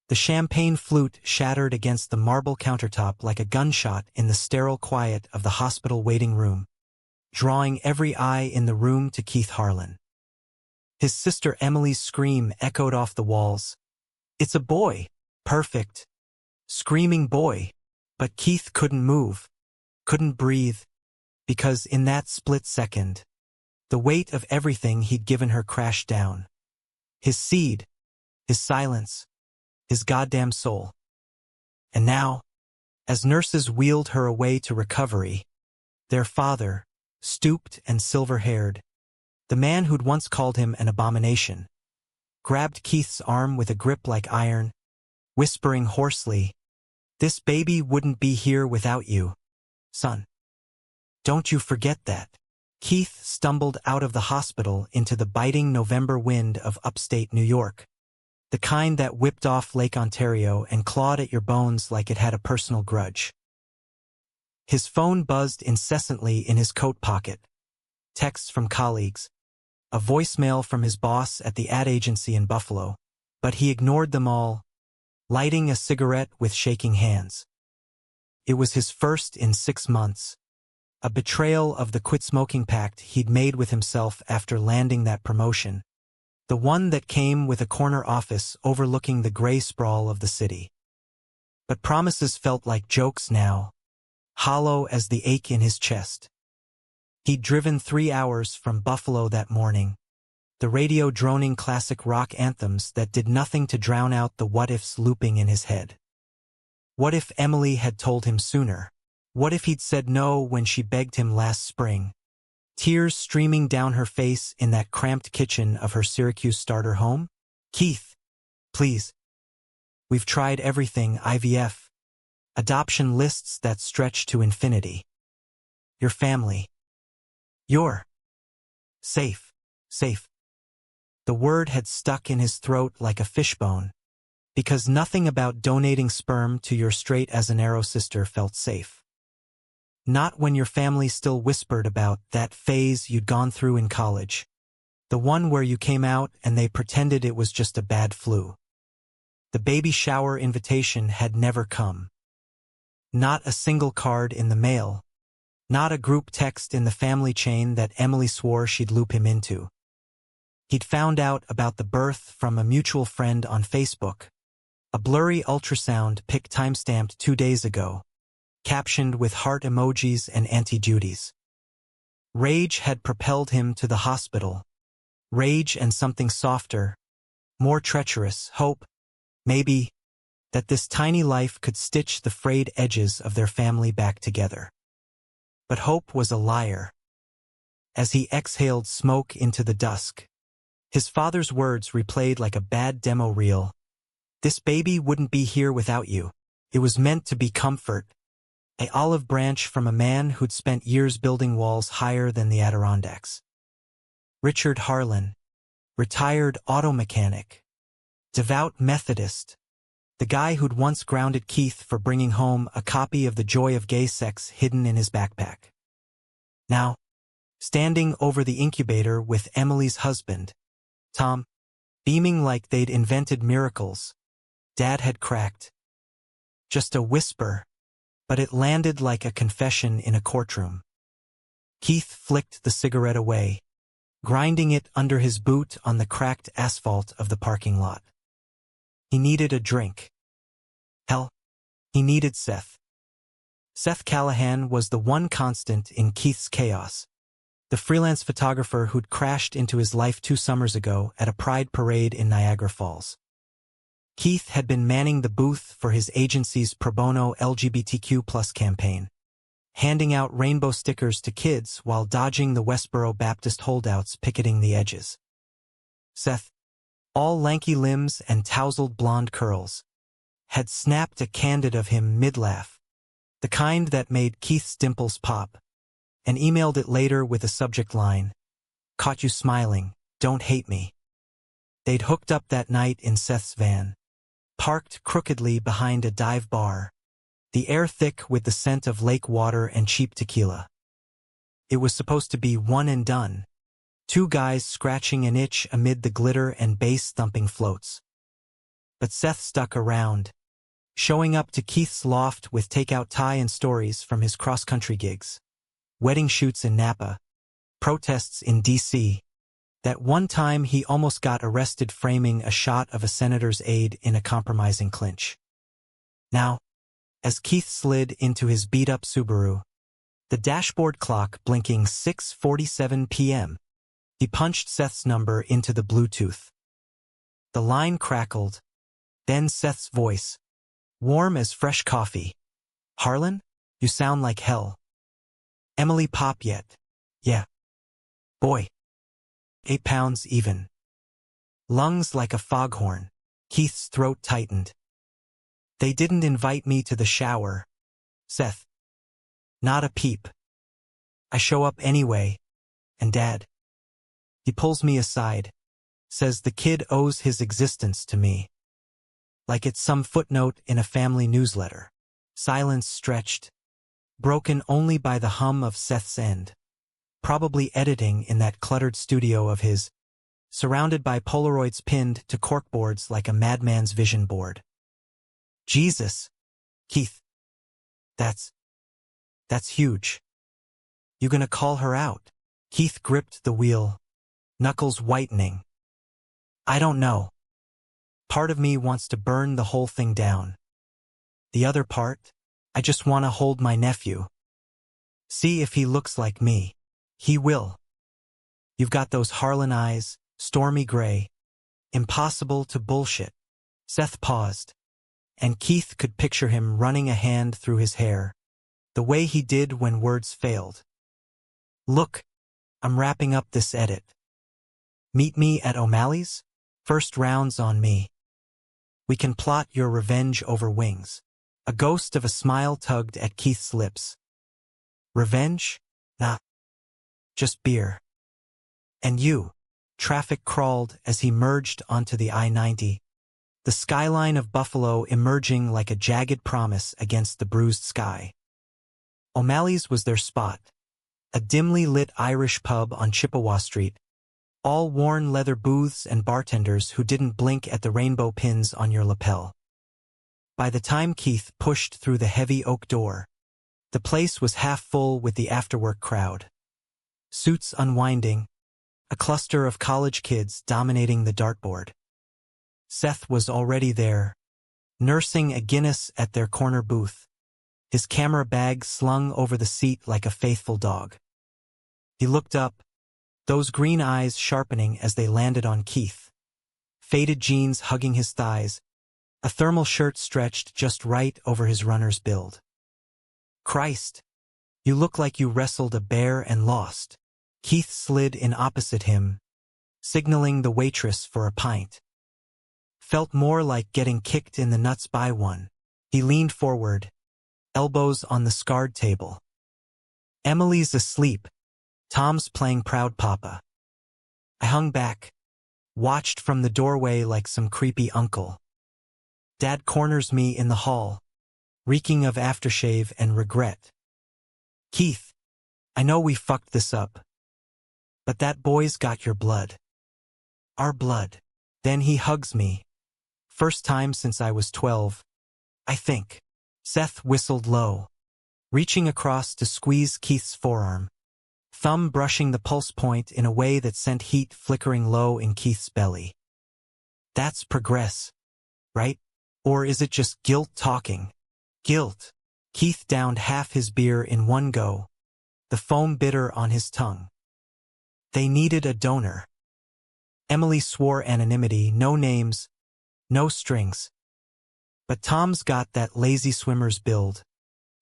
The champagne flute shattered against the marble countertop like a gunshot in the sterile quiet of the hospital waiting room, drawing every eye in the room to Keith Harlan. His sister Emily's scream echoed off the walls. "It's a boy! Perfect! Screaming boy!" But Keith couldn't move, couldn't breathe, because in that split second, the weight of everything he'd given her crashed down. His seed, his silence, his goddamn soul. And now, as nurses wheeled her away to recovery, their father, stooped and silver-haired, the man who'd once called him an abomination, grabbed Keith's arm with a grip like iron, whispering hoarsely, "This baby wouldn't be here without you, son. Don't you forget that." Keith stumbled out of the hospital into the biting November wind of upstate New York, the kind that whipped off Lake Ontario and clawed at your bones like it had a personal grudge. His phone buzzed incessantly in his coat pocket. Texts from colleagues, a voicemail from his boss at the ad agency in Buffalo, but he ignored them all, lighting a cigarette with shaking hands. It was his first in 6 months, a betrayal of the quit-smoking pact he'd made with himself after landing that promotion, the one that came with a corner office overlooking the gray sprawl of the city. But promises felt like jokes now, hollow as the ache in his chest. He'd driven 3 hours from Buffalo that morning, the radio droning classic rock anthems that did nothing to drown out the what-ifs looping in his head. What if Emily had told him sooner? What if he'd said no when she begged him last spring? Tears streaming down her face in that cramped kitchen of her Syracuse starter home? "Keith, please. We've tried everything, IVF. Adoption lists that stretch to infinity. Your family. You're safe, safe." The word had stuck in his throat like a fishbone, because nothing about donating sperm to your straight-as-an-arrow sister felt safe. Not when your family still whispered about that phase you'd gone through in college, the one where you came out and they pretended it was just a bad flu. The baby shower invitation had never come. Not a single card in the mail, not a group text in the family chain that Emily swore she'd loop him into. He'd found out about the birth from a mutual friend on Facebook, a blurry ultrasound pic timestamped 2 days ago, captioned with heart emojis and Auntie Judy's. Rage had propelled him to the hospital. Rage and something softer, more treacherous, hope, maybe, that this tiny life could stitch the frayed edges of their family back together. But hope was a liar. As he exhaled smoke into the dusk, his father's words replayed like a bad demo reel. "This baby wouldn't be here without you. It was meant to be comfort. An olive branch from a man who'd spent years building walls higher than the Adirondacks." Richard Harlan, retired auto mechanic, devout Methodist, the guy who'd once grounded Keith for bringing home a copy of The Joy of Gay Sex hidden in his backpack. Now, standing over the incubator with Emily's husband, Tom, beaming like they'd invented miracles, Dad had cracked. Just a whisper, but it landed like a confession in a courtroom. Keith flicked the cigarette away, grinding it under his boot on the cracked asphalt of the parking lot. He needed a drink. Hell, he needed Seth. Seth Callahan was the one constant in Keith's chaos, the freelance photographer who'd crashed into his life 2 summers ago at a pride parade in Niagara Falls. Keith had been manning the booth for his agency's pro bono LGBTQ+ campaign, handing out rainbow stickers to kids while dodging the Westboro Baptist holdouts picketing the edges. Seth, all lanky limbs and tousled blonde curls, had snapped a candid of him mid-laugh, the kind that made Keith's dimples pop, and emailed it later with a subject line, "Caught you smiling, don't hate me." They'd hooked up that night in Seth's van, parked crookedly behind a dive bar, the air thick with the scent of lake water and cheap tequila. It was supposed to be one and done, 2 guys scratching an itch amid the glitter and bass-thumping floats. But Seth stuck around, showing up to Keith's loft with takeout tie and stories from his cross-country gigs. Wedding shoots in Napa, protests in D.C. That one time he almost got arrested framing a shot of a senator's aide in a compromising clinch. Now, as Keith slid into his beat-up Subaru, the dashboard clock blinking 6:47 p.m., he punched Seth's number into the Bluetooth. The line crackled, then Seth's voice, warm as fresh coffee. "Harlan, you sound like hell. Emily pop yet?" "Yeah. Boy. 8 pounds even." Lungs like a foghorn. Keith's throat tightened. "They didn't invite me to the shower, Seth. Not a peep. I show up anyway, and Dad." He pulls me aside, says the kid owes his existence to me. Like it's some footnote in a family newsletter. Silence stretched, broken only by the hum of Seth's end. Probably editing in that cluttered studio of his, surrounded by Polaroids pinned to corkboards like a madman's vision board. "Jesus, Keith. That's huge. You gonna call her out?" Keith gripped the wheel, knuckles whitening. "I don't know. Part of me wants to burn the whole thing down. The other part, I just want to hold my nephew. See if he looks like me. He will. You've got those Harlan eyes, stormy gray. Impossible to bullshit." Seth paused, and Keith could picture him running a hand through his hair, the way he did when words failed. "Look, I'm wrapping up this edit. Meet me at O'Malley's? First round's on me. We can plot your revenge over wings." A ghost of a smile tugged at Keith's lips. "Revenge? Nah. Just beer." "And you." Traffic crawled as he merged onto the I-90, the skyline of Buffalo emerging like a jagged promise against the bruised sky. O'Malley's was their spot, a dimly lit Irish pub on Chippewa Street, all worn leather booths and bartenders who didn't blink at the rainbow pins on your lapel. By the time Keith pushed through the heavy oak door, the place was half full with the afterwork crowd. Suits unwinding, a cluster of college kids dominating the dartboard. Seth was already there, nursing a Guinness at their corner booth, his camera bag slung over the seat like a faithful dog. He looked up, those green eyes sharpening as they landed on Keith. Faded jeans hugging his thighs, a thermal shirt stretched just right over his runner's build. "Christ, you look like you wrestled a bear and lost." Keith slid in opposite him, signaling the waitress for a pint. Felt more like getting kicked in the nuts by one. He leaned forward, elbows on the scarred table. "Emily's asleep. Tom's playing Proud Papa." I hung back, watched from the doorway like some creepy uncle. Dad corners me in the hall, reeking of aftershave and regret. "Keith, I know we fucked this up, but that boy's got your blood. Our blood." Then he hugs me. First time since I was 12, I think. Seth whistled low, reaching across to squeeze Keith's forearm, thumb brushing the pulse point in a way that sent heat flickering low in Keith's belly. "That's progress, right? Or is it just guilt talking?" "Guilt." Keith downed half his beer in one go, the foam bitter on his tongue. "They needed a donor." Emily swore anonymity, no names, no strings. But Tom's got that lazy swimmer's build,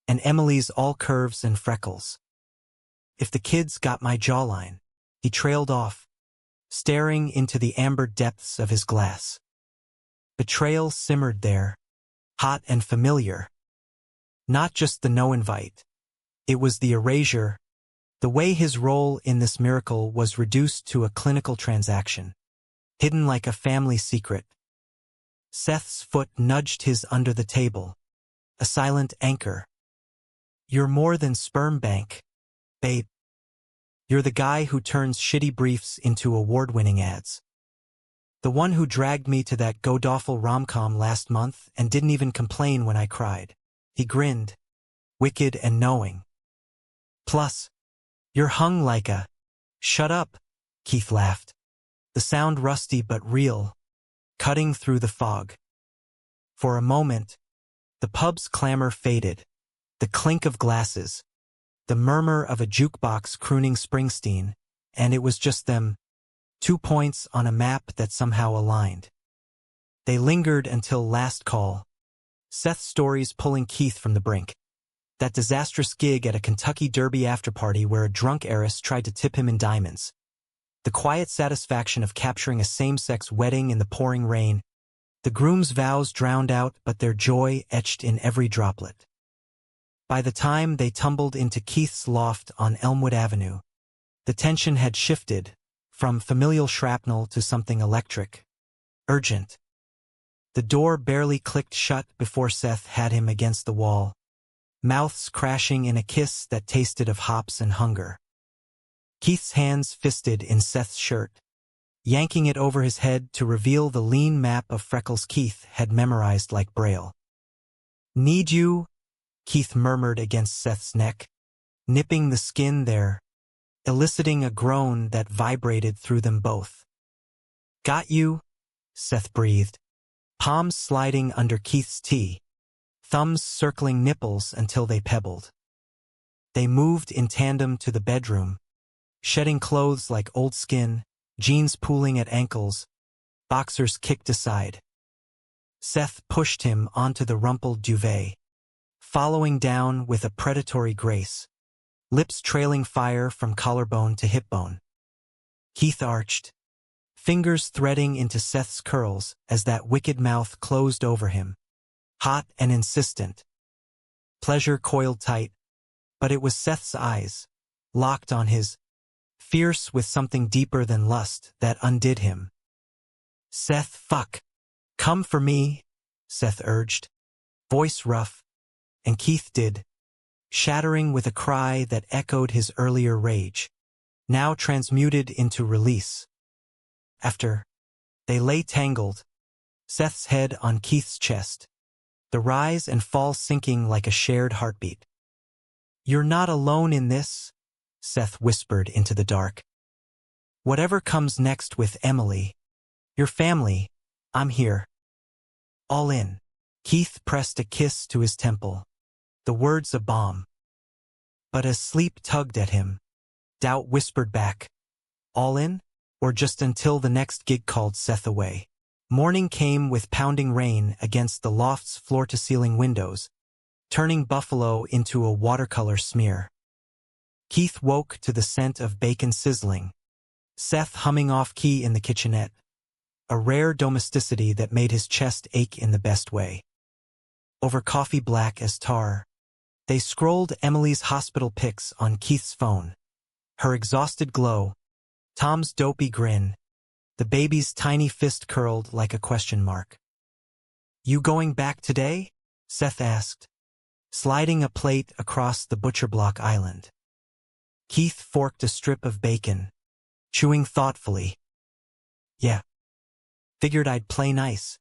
and Emily's all curves and freckles. If the kid's got my jawline. He trailed off, staring into the amber depths of his glass. Betrayal simmered there, hot and familiar. Not just the no invite. It was the erasure, the way his role in this miracle was reduced to a clinical transaction, hidden like a family secret. Seth's foot nudged his under the table, a silent anchor. "You're more than sperm bank, babe. You're the guy who turns shitty briefs into award-winning ads." The one who dragged me to that god-awful rom-com last month and didn't even complain when I cried. He grinned, wicked and knowing. Plus, you're hung like a... Shut up, Keith laughed. The sound rusty but real, cutting through the fog. For a moment, the pub's clamor faded, the clink of glasses, the murmur of a jukebox crooning Springsteen, and it was just them, 2 points on a map that somehow aligned. They lingered until last call, Seth's stories pulling Keith from the brink. That disastrous gig at a Kentucky Derby afterparty where a drunk heiress tried to tip him in diamonds. The quiet satisfaction of capturing a same-sex wedding in the pouring rain. The groom's vows drowned out, but their joy etched in every droplet. By the time they tumbled into Keith's loft on Elmwood Avenue, the tension had shifted from familial shrapnel to something electric, urgent. The door barely clicked shut before Seth had him against the wall, mouths crashing in a kiss that tasted of hops and hunger. Keith's hands fisted in Seth's shirt, yanking it over his head to reveal the lean map of freckles Keith had memorized like Braille. "Need you?" Keith murmured against Seth's neck, nipping the skin there, eliciting a groan that vibrated through them both. "Got you?" Seth breathed, palms sliding under Keith's tee, thumbs circling nipples until they pebbled. They moved in tandem to the bedroom, shedding clothes like old skin, jeans pooling at ankles, boxers kicked aside. Seth pushed him onto the rumpled duvet, following down with a predatory grace, lips trailing fire from collarbone to hip bone. Keith arched, fingers threading into Seth's curls as that wicked mouth closed over him, hot and insistent. Pleasure coiled tight, but it was Seth's eyes, locked on his, fierce with something deeper than lust, that undid him. "Seth, fuck. Come for me," Seth urged, voice rough, and Keith did, shattering with a cry that echoed his earlier rage, now transmuted into release. After, they lay tangled, Seth's head on Keith's chest, the rise and fall sinking like a shared heartbeat. "You're not alone in this," Seth whispered into the dark. "Whatever comes next with Emily, your family, I'm here. All in." Keith pressed a kiss to his temple, the words a balm. But as sleep tugged at him, doubt whispered back, "All in? Or just until the next gig called Seth away?" Morning came with pounding rain against the loft's floor-to-ceiling windows, turning Buffalo into a watercolor smear. Keith woke to the scent of bacon sizzling, Seth humming off-key in the kitchenette, a rare domesticity that made his chest ache in the best way. Over coffee black as tar, they scrolled Emily's hospital pics on Keith's phone, her exhausted glow, Tom's dopey grin, the baby's tiny fist curled like a question mark. "You going back today?" Seth asked, sliding a plate across the butcher block island. Keith forked a strip of bacon, chewing thoughtfully. "Yeah. Figured I'd play nice.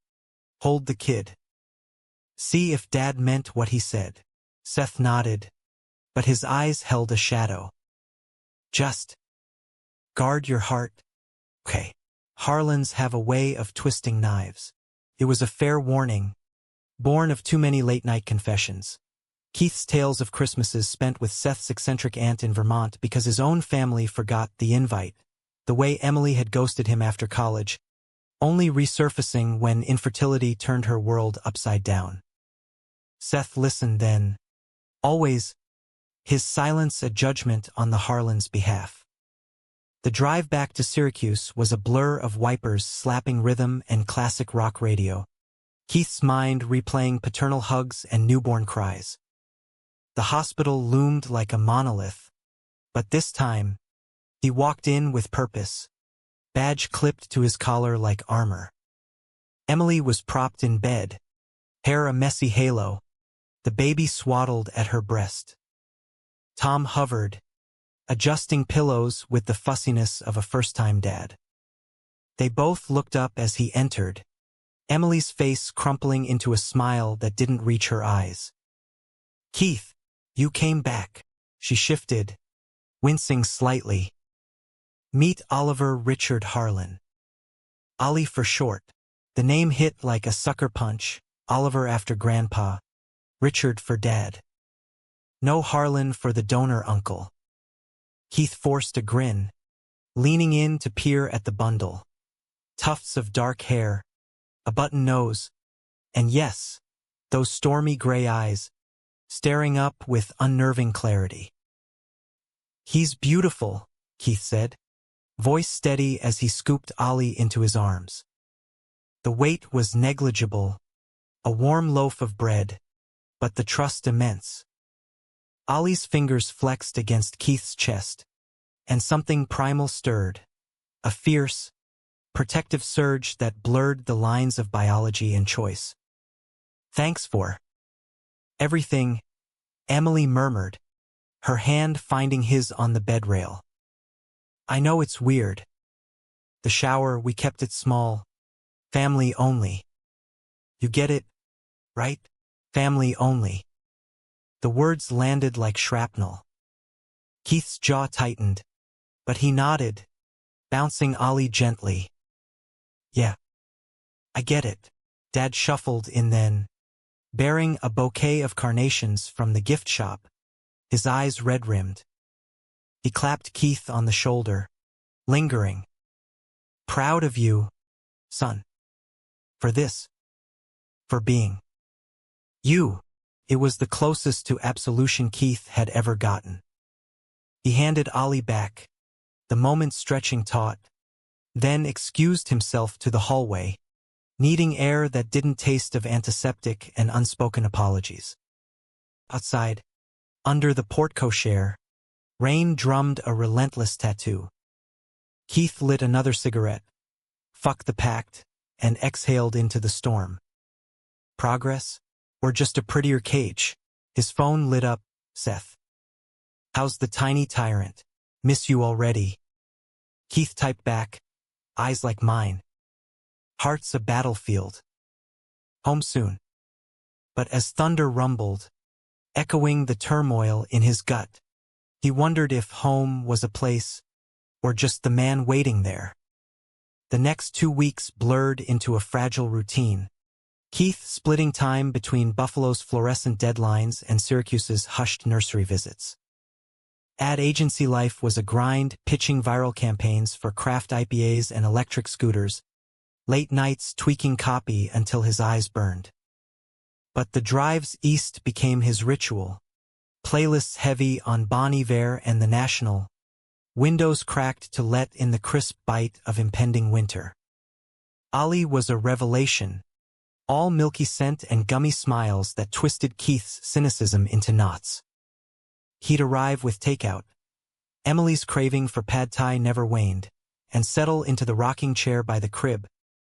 Hold the kid. See if Dad meant what he said." Seth nodded, but his eyes held a shadow. "Just guard your heart, okay? Harlans have a way of twisting knives." It was a fair warning, born of too many late-night confessions. Keith's tales of Christmases spent with Seth's eccentric aunt in Vermont because his own family forgot the invite, the way Emily had ghosted him after college, only resurfacing when infertility turned her world upside down. Seth listened then, always, his silence a judgment on the Harlans' behalf. The drive back to Syracuse was a blur of wipers slapping rhythm and classic rock radio, Keith's mind replaying paternal hugs and newborn cries. The hospital loomed like a monolith, but this time, he walked in with purpose, badge clipped to his collar like armor. Emily was propped in bed, hair a messy halo, the baby swaddled at her breast. Tom hovered, adjusting pillows with the fussiness of a first-time dad. They both looked up as he entered, Emily's face crumpling into a smile that didn't reach her eyes. "Keith, you came back." She shifted, wincing slightly. "Meet Oliver Richard Harlan." Ollie for short. The name hit like a sucker punch, Oliver after Grandpa, Richard for Dad. No Harlan for the donor uncle. Keith forced a grin, leaning in to peer at the bundle. Tufts of dark hair, a button nose, and yes, those stormy gray eyes, staring up with unnerving clarity. "He's beautiful," Keith said, voice steady as he scooped Ollie into his arms. The weight was negligible, a warm loaf of bread, but the trust immense. Ollie's fingers flexed against Keith's chest, and something primal stirred, a fierce, protective surge that blurred the lines of biology and choice. "Thanks for everything," Emily murmured, her hand finding his on the bed rail. "I know it's weird. The shower, we kept it small. Family only. You get it, right? Family only." The words landed like shrapnel. Keith's jaw tightened, but he nodded, bouncing Ollie gently. "Yeah, I get it." Dad shuffled in then, bearing a bouquet of carnations from the gift shop, his eyes red-rimmed. He clapped Keith on the shoulder, lingering. "Proud of you, son. For this. For being you." It was the closest to absolution Keith had ever gotten. He handed Ollie back, the moment stretching taut, then excused himself to the hallway, needing air that didn't taste of antiseptic and unspoken apologies. Outside, under the porte-cochere, rain drummed a relentless tattoo. Keith lit another cigarette, fucked the pact, and exhaled into the storm. Progress? Or just a prettier cage? His phone lit up. "Seth. How's the tiny tyrant? Miss you already." Keith typed back, eyes like mine. "Heart's a battlefield. Home soon." But as thunder rumbled, echoing the turmoil in his gut, he wondered if home was a place, or just the man waiting there. The next 2 weeks blurred into a fragile routine, Keith splitting time between Buffalo's fluorescent deadlines and Syracuse's hushed nursery visits. Ad agency life was a grind, pitching viral campaigns for craft IPAs and electric scooters, late nights tweaking copy until his eyes burned. But the drives east became his ritual, playlists heavy on Bon Iver and The National, windows cracked to let in the crisp bite of impending winter. Ollie was a revelation, all milky scent and gummy smiles that twisted Keith's cynicism into knots. He'd arrive with takeout. Emily's craving for pad thai never waned, and settle into the rocking chair by the crib,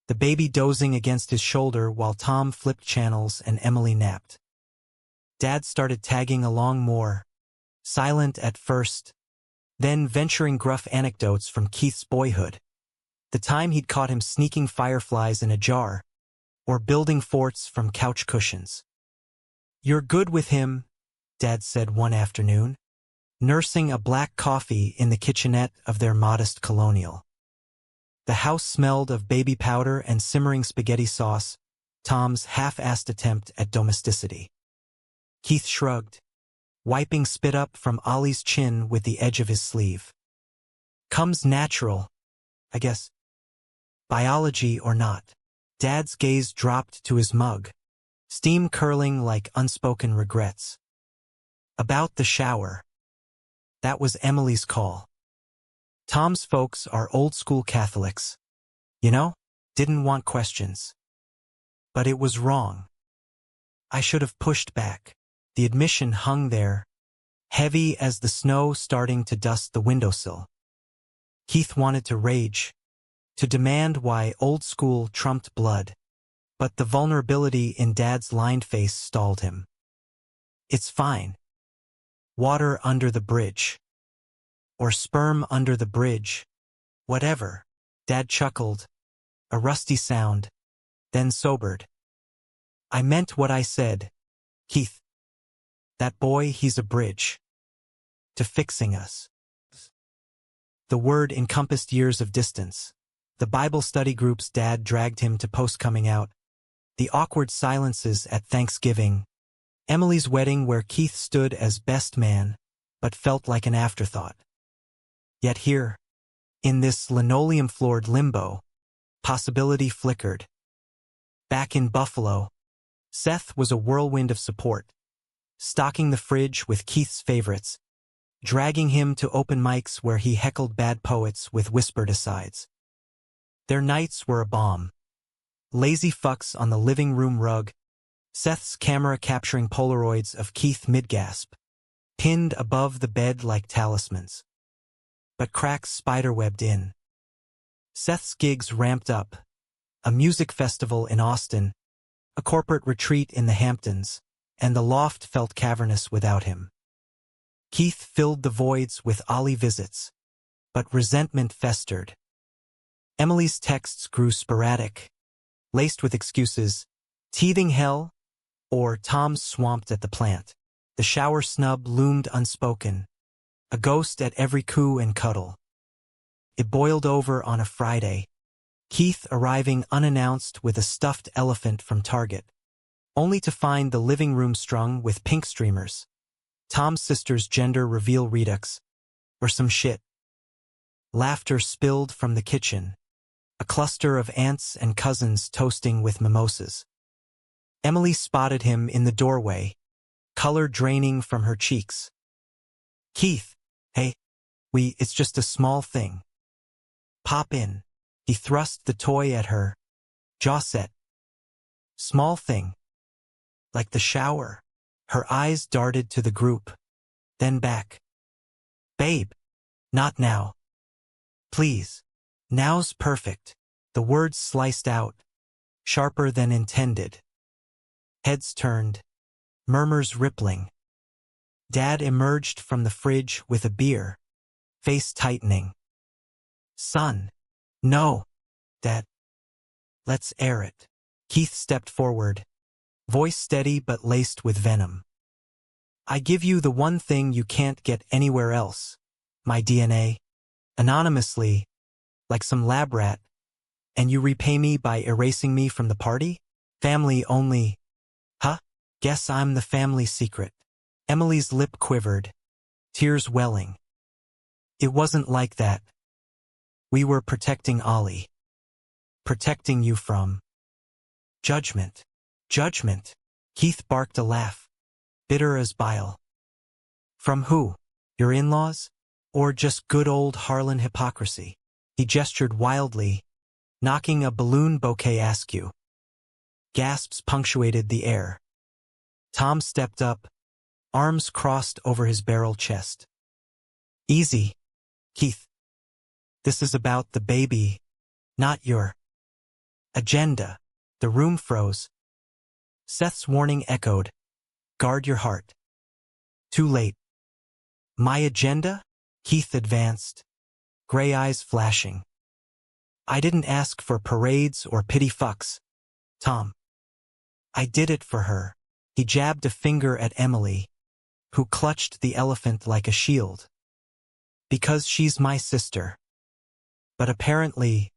the baby dozing against his shoulder while Tom flipped channels and Emily napped. Dad started tagging along more, silent at first, then venturing gruff anecdotes from Keith's boyhood. The time he'd caught him sneaking fireflies in a jar, or building forts from couch cushions. "You're good with him," Dad said one afternoon, nursing a black coffee in the kitchenette of their modest colonial. The house smelled of baby powder and simmering spaghetti sauce, Tom's half-assed attempt at domesticity. Keith shrugged, wiping spit up from Ollie's chin with the edge of his sleeve. "Comes natural, I guess. Biology or not." Dad's gaze dropped to his mug, steam curling like unspoken regrets. "About the shower." That was Emily's call. "Tom's folks are old-school Catholics. You know, didn't want questions. But it was wrong. I should have pushed back." The admission hung there, heavy as the snow starting to dust the windowsill. Keith wanted to rage, to demand why old school trumped blood, but the vulnerability in Dad's lined face stalled him. "It's fine. Water under the bridge. Or sperm under the bridge. Whatever." Dad chuckled, a rusty sound, then sobered. I meant what I said, Keith. That boy, he's a bridge to fixing us. The word encompassed years of distance. The Bible study groups Dad dragged him to post-coming out, the awkward silences at Thanksgiving, Emily's wedding where Keith stood as best man, but felt like an afterthought. Yet here, in this linoleum-floored limbo, possibility flickered. Back in Buffalo, Seth was a whirlwind of support, stocking the fridge with Keith's favorites, dragging him to open mics where he heckled bad poets with whispered asides. Their nights were a bomb. Lazy fucks on the living room rug, Seth's camera capturing Polaroids of Keith mid-gasp, pinned above the bed like talismans. But cracks spiderwebbed in. Seth's gigs ramped up, a music festival in Austin, a corporate retreat in the Hamptons, and the loft felt cavernous without him. Keith filled the voids with Ollie visits, but resentment festered. Emily's texts grew sporadic, laced with excuses, teething hell, or Tom's swamped at the plant. The shower snub loomed unspoken, a ghost at every coo and cuddle. It boiled over on a Friday, Keith arriving unannounced with a stuffed elephant from Target, only to find the living room strung with pink streamers, Tom's sister's gender reveal redux, or some shit. Laughter spilled from the kitchen, a cluster of aunts and cousins toasting with mimosas. Emily spotted him in the doorway, color draining from her cheeks. Keith, hey, it's just a small thing. Pop in. He thrust the toy at her, jaw set. Small thing. Like the shower. Her eyes darted to the group, then back. Babe, not now. Please. Now's perfect. The words sliced out, sharper than intended. Heads turned, murmurs rippling. Dad emerged from the fridge with a beer, face tightening. Son. No. Dad. Let's air it. Keith stepped forward, voice steady but laced with venom. I give you the one thing you can't get anywhere else, my DNA, anonymously, like some lab rat, and you repay me by erasing me from the party? Family only. Huh? Guess I'm the family secret. Emily's lip quivered, tears welling. It wasn't like that. We were protecting Ollie. Protecting you from judgment. Judgment. Keith barked a laugh, bitter as bile. From who? Your in-laws? Or just good old Harlan hypocrisy? He gestured wildly, knocking a balloon bouquet askew. Gasps punctuated the air. Tom stepped up, arms crossed over his barrel chest. Easy, Keith. This is about the baby, not your agenda. The room froze. Seth's warning echoed. Guard your heart. Too late. My agenda? Keith advanced, gray eyes flashing. I didn't ask for parades or pity fucks, Tom. I did it for her. He jabbed a finger at Emily, who clutched the elephant like a shield. Because she's my sister. But apparently,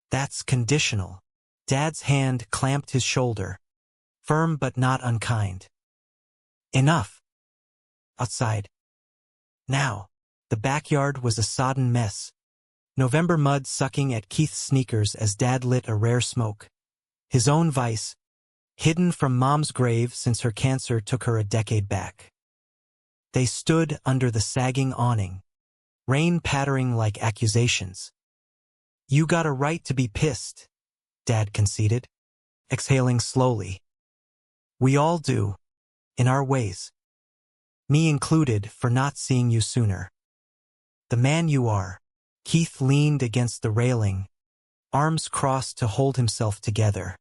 that's conditional. Dad's hand clamped his shoulder, firm but not unkind. Enough. Outside. Now. The backyard was a sodden mess. November mud sucking at Keith's sneakers as Dad lit a rare smoke. His own vice, hidden from Mom's grave since her cancer took her a decade back. They stood under the sagging awning, rain pattering like accusations. You got a right to be pissed, Dad conceded, exhaling slowly. We all do, in our ways. Me included for not seeing you sooner. The man you are. Keith leaned against the railing, arms crossed to hold himself together.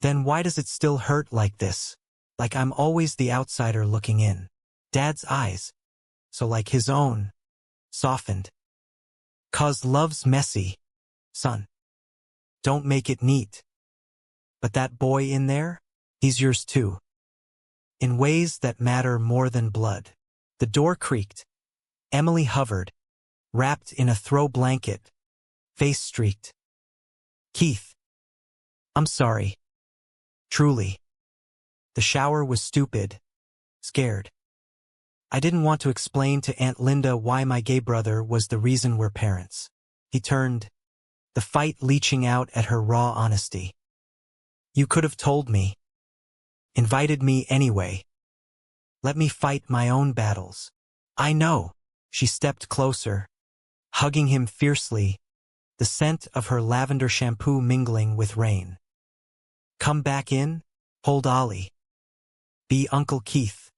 Then why does it still hurt like this? Like I'm always the outsider looking in. Dad's eyes, so like his own, softened. 'Cause love's messy. Son, don't make it neat. But that boy in there? He's yours too. In ways that matter more than blood. The door creaked. Emily hovered, wrapped in a throw blanket, face streaked. Keith. I'm sorry. Truly. The shower was stupid. Scared. I didn't want to explain to Aunt Linda why my gay brother was the reason we're parents. He turned, the fight leaching out at her raw honesty. You could have told me. Invited me anyway. Let me fight my own battles. I know. She stepped closer, hugging him fiercely, the scent of her lavender shampoo mingling with rain. Come back in, hold Ollie. Be Uncle Keith.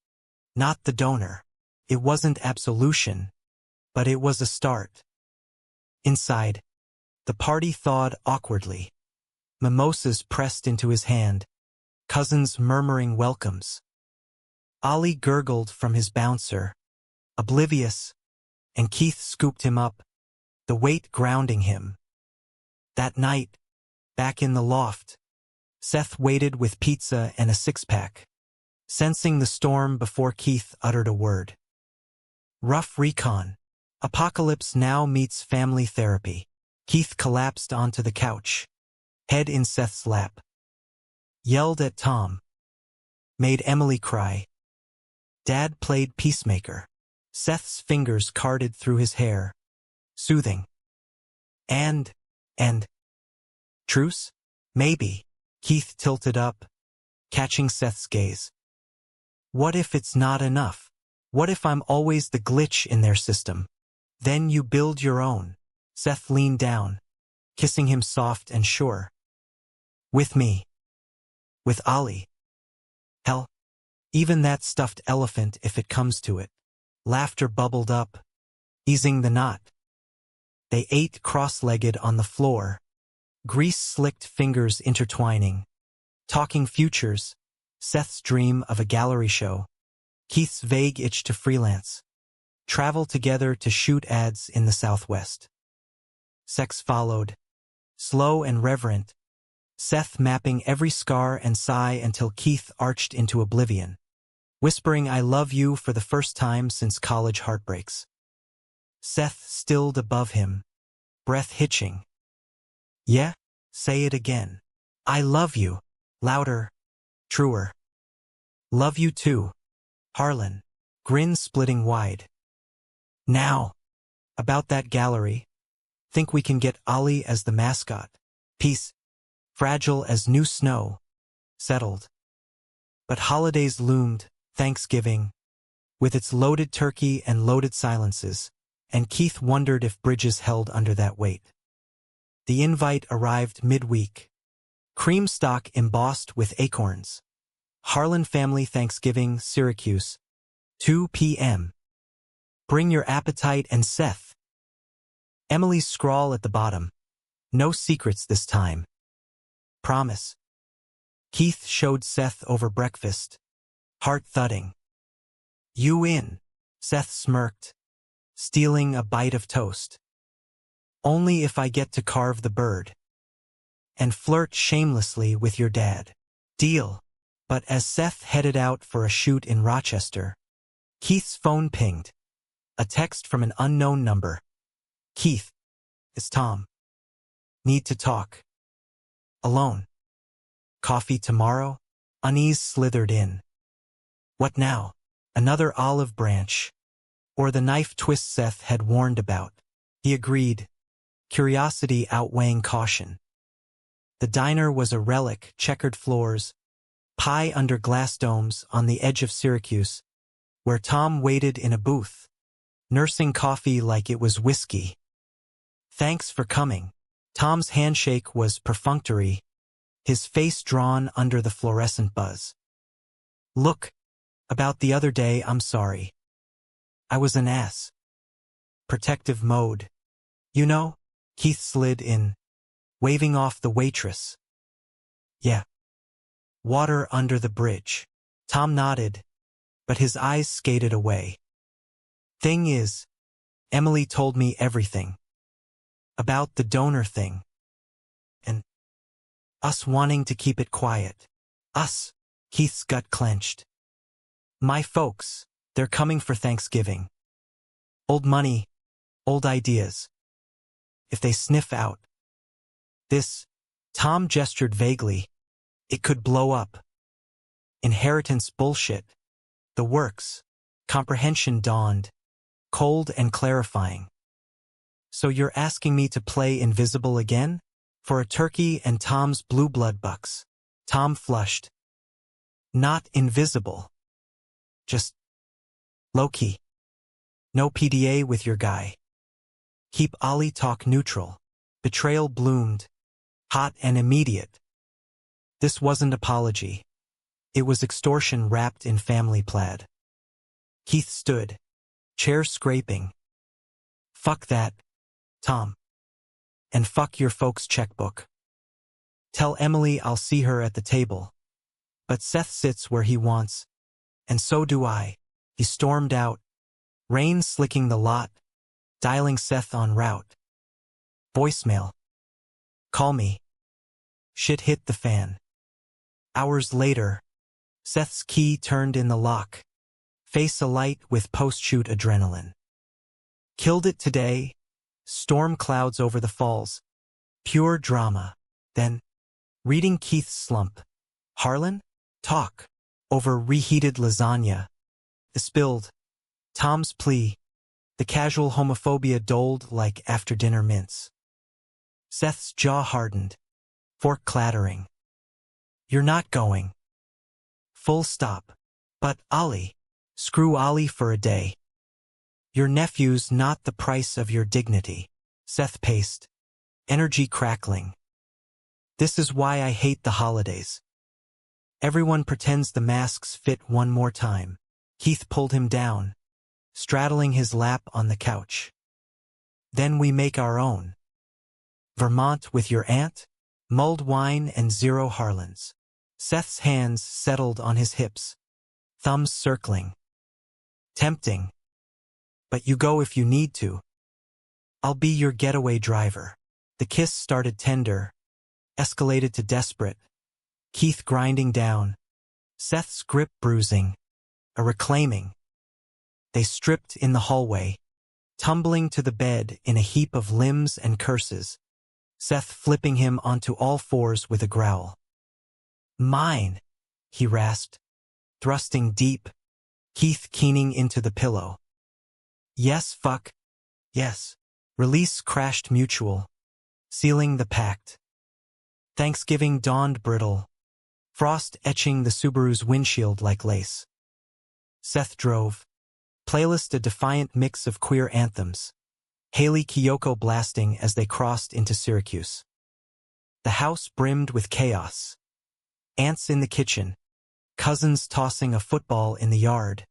Not the donor. It wasn't absolution, but it was a start. Inside, the party thawed awkwardly. Mimosas pressed into his hand, cousins murmuring welcomes. Ollie gurgled from his bouncer, oblivious, and Keith scooped him up, the weight grounding him. That night, back in the loft, Seth waited with pizza and a six-pack, sensing the storm before Keith uttered a word. Rough recon. Apocalypse Now meets family therapy. Keith collapsed onto the couch, head in Seth's lap. Yelled at Tom. Made Emily cry. Dad played peacemaker. Seth's fingers carded through his hair. Soothing. And. Truce? Maybe. Keith tilted up, catching Seth's gaze. What if it's not enough? What if I'm always the glitch in their system? Then you build your own. Seth leaned down, kissing him soft and sure. With me. With Ollie. Hell, even that stuffed elephant if it comes to it. Laughter bubbled up, easing the knot. They ate cross-legged on the floor, grease-slicked fingers intertwining, talking futures, Seth's dream of a gallery show, Keith's vague itch to freelance, travel together to shoot ads in the Southwest. Sex followed, slow and reverent, Seth mapping every scar and sigh until Keith arched into oblivion, whispering I love you for the first time since college heartbreaks. Seth stilled above him, breath hitching. Yeah? Say it again. I love you. Louder. Truer. Love you too. Harlan. Grin splitting wide. Now. About that gallery. Think we can get Ollie as the mascot. Peace. Fragile as new snow. Settled. But holidays loomed, Thanksgiving, with its loaded turkey and loaded silences, and Keith wondered if bridges held under that weight. The invite arrived midweek. Cream stock embossed with acorns. Harlan Family Thanksgiving, Syracuse. 2 p.m. Bring your appetite and Seth. Emily's scrawl at the bottom. No secrets this time. Promise. Keith showed Seth over breakfast. Heart thudding. You in. Seth smirked, stealing a bite of toast. Only if I get to carve the bird. And flirt shamelessly with your dad. Deal. But as Seth headed out for a shoot in Rochester, Keith's phone pinged. A text from an unknown number. Keith. It's Tom. Need to talk. Alone. Coffee tomorrow? Unease slithered in. What now? Another olive branch. Or the knife twist Seth had warned about. He agreed, curiosity outweighing caution. The diner was a relic, checkered floors, pie under glass domes on the edge of Syracuse, where Tom waited in a booth, nursing coffee like it was whiskey. Thanks for coming. Tom's handshake was perfunctory, his face drawn under the fluorescent buzz. Look, about the other day, I'm sorry. I was an ass. Protective mode. You know? Keith slid in, waving off the waitress. Yeah. Water under the bridge. Tom nodded, but his eyes skated away. Thing is, Emily told me everything. About the donor thing. Us wanting to keep it quiet. Us. Keith's gut clenched. My folks, they're coming for Thanksgiving. Old money, old ideas. If they sniff out this, Tom gestured vaguely, it could blow up. Inheritance bullshit. The works. Comprehension dawned, cold and clarifying. So you're asking me to play invisible again? For a turkey and Tom's blue blood bucks. Tom flushed. Not invisible. Just low-key. No PDA with your guy. Keep Ollie talk neutral. Betrayal bloomed. Hot and immediate. This wasn't apology. It was extortion wrapped in family plaid. Keith stood, chair scraping. Fuck that, Tom. And fuck your folks' checkbook. Tell Emily I'll see her at the table. But Seth sits where he wants, and so do I. He stormed out, rain slicking the lot, dialing Seth en route. Voicemail. Call me. Shit hit the fan. Hours later, Seth's key turned in the lock, face alight with post-shoot adrenaline. Killed it today, storm clouds over the falls, pure drama. Then, reading Keith's slump. Harlan? Talk. Over reheated lasagna. The spilled. Tom's plea. The casual homophobia doled like after-dinner mints. Seth's jaw hardened. Fork clattering. You're not going. Full stop. But Ollie. Screw Ollie for a day. Your nephew's not the price of your dignity. Seth paced. Energy crackling. This is why I hate the holidays. Everyone pretends the masks fit one more time. Keith pulled him down, straddling his lap on the couch. Then we make our own. Vermont with your aunt? Mulled wine and 0 Harlans. Seth's hands settled on his hips, thumbs circling. Tempting. But you go if you need to. I'll be your getaway driver. The kiss started tender, escalated to desperate. Keith grinding down. Seth's grip bruising. A reclaiming. They stripped in the hallway, tumbling to the bed in a heap of limbs and curses. Seth flipping him onto all fours with a growl. Mine, he rasped, thrusting deep, Keith keening into the pillow. Yes, fuck. Yes. Release crashed mutual, sealing the pact. Thanksgiving dawned brittle, frost etching the Subaru's windshield like lace. Seth drove, playlist a defiant mix of queer anthems, Haley Kiyoko blasting as they crossed into Syracuse. The house brimmed with chaos. Aunts in the kitchen, cousins tossing a football in the yard,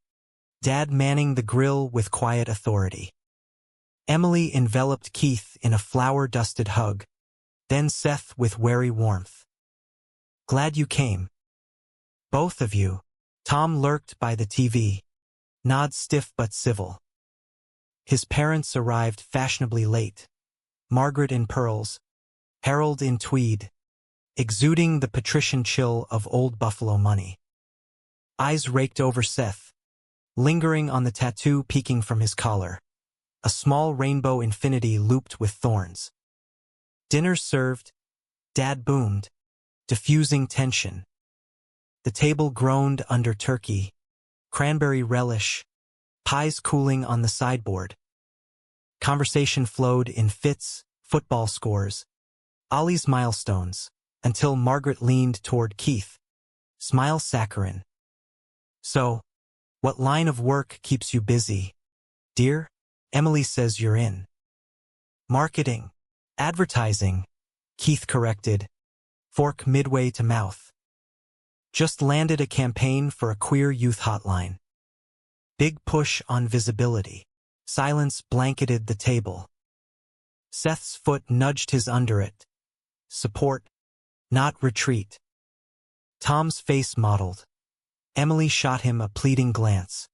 Dad manning the grill with quiet authority. Emily enveloped Keith in a flour-dusted hug, then Seth with wary warmth. Glad you came. Both of you. Tom lurked by the TV, nod stiff but civil. His parents arrived fashionably late, Margaret in pearls, Harold in tweed, exuding the patrician chill of old Buffalo money. Eyes raked over Seth, lingering on the tattoo peeking from his collar, a small rainbow infinity looped with thorns. Dinner served, Dad boomed, diffusing tension. The table groaned under turkey, cranberry relish, pies cooling on the sideboard. Conversation flowed in fits, football scores, Ollie's milestones, until Margaret leaned toward Keith. Smile saccharine. So, what line of work keeps you busy, dear? Emily says you're in marketing. Advertising, Keith corrected, fork midway to mouth. Just landed a campaign for a queer youth hotline. Big push on visibility. Silence blanketed the table. Seth's foot nudged his under it. Support, not retreat. Tom's face modeled. Emily shot him a pleading glance.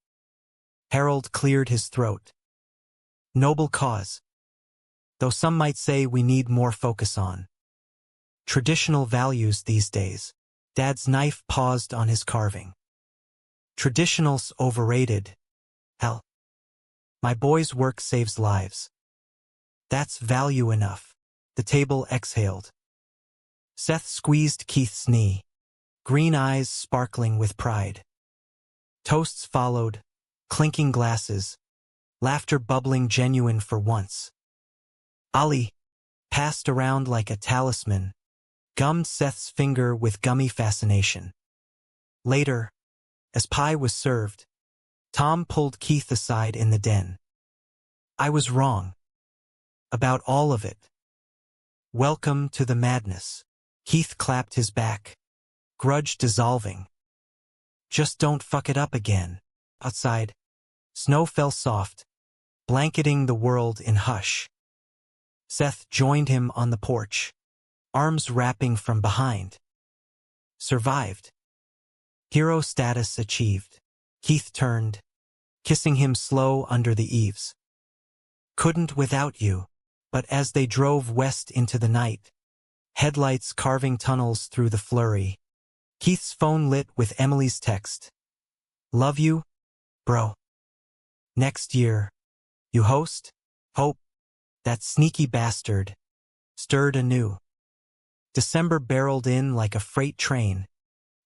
Harold cleared his throat. Noble cause. Though some might say we need more focus on. Traditional values these days. Dad's knife paused on his carving. Traditional's overrated. Hell. My boy's work saves lives. That's value enough. The table exhaled. Seth squeezed Keith's knee, green eyes sparkling with pride. Toasts followed, clinking glasses, laughter bubbling genuine for once. Ali, passed around like a talisman, gummed Seth's finger with gummy fascination. Later, as pie was served, Tom pulled Keith aside in the den. I was wrong. About all of it. Welcome to the madness. Keith clapped his back, grudge dissolving. Just don't fuck it up again. Outside, snow fell soft, blanketing the world in hush. Seth joined him on the porch, arms wrapping from behind. Survived. Hero status achieved. Keith turned, kissing him slow under the eaves. Couldn't without you. But as they drove west into the night, headlights carving tunnels through the flurry, Keith's phone lit with Emily's text. Love you, bro. Next year, you host? Hope. That sneaky bastard. Stirred anew. December barreled in like a freight train,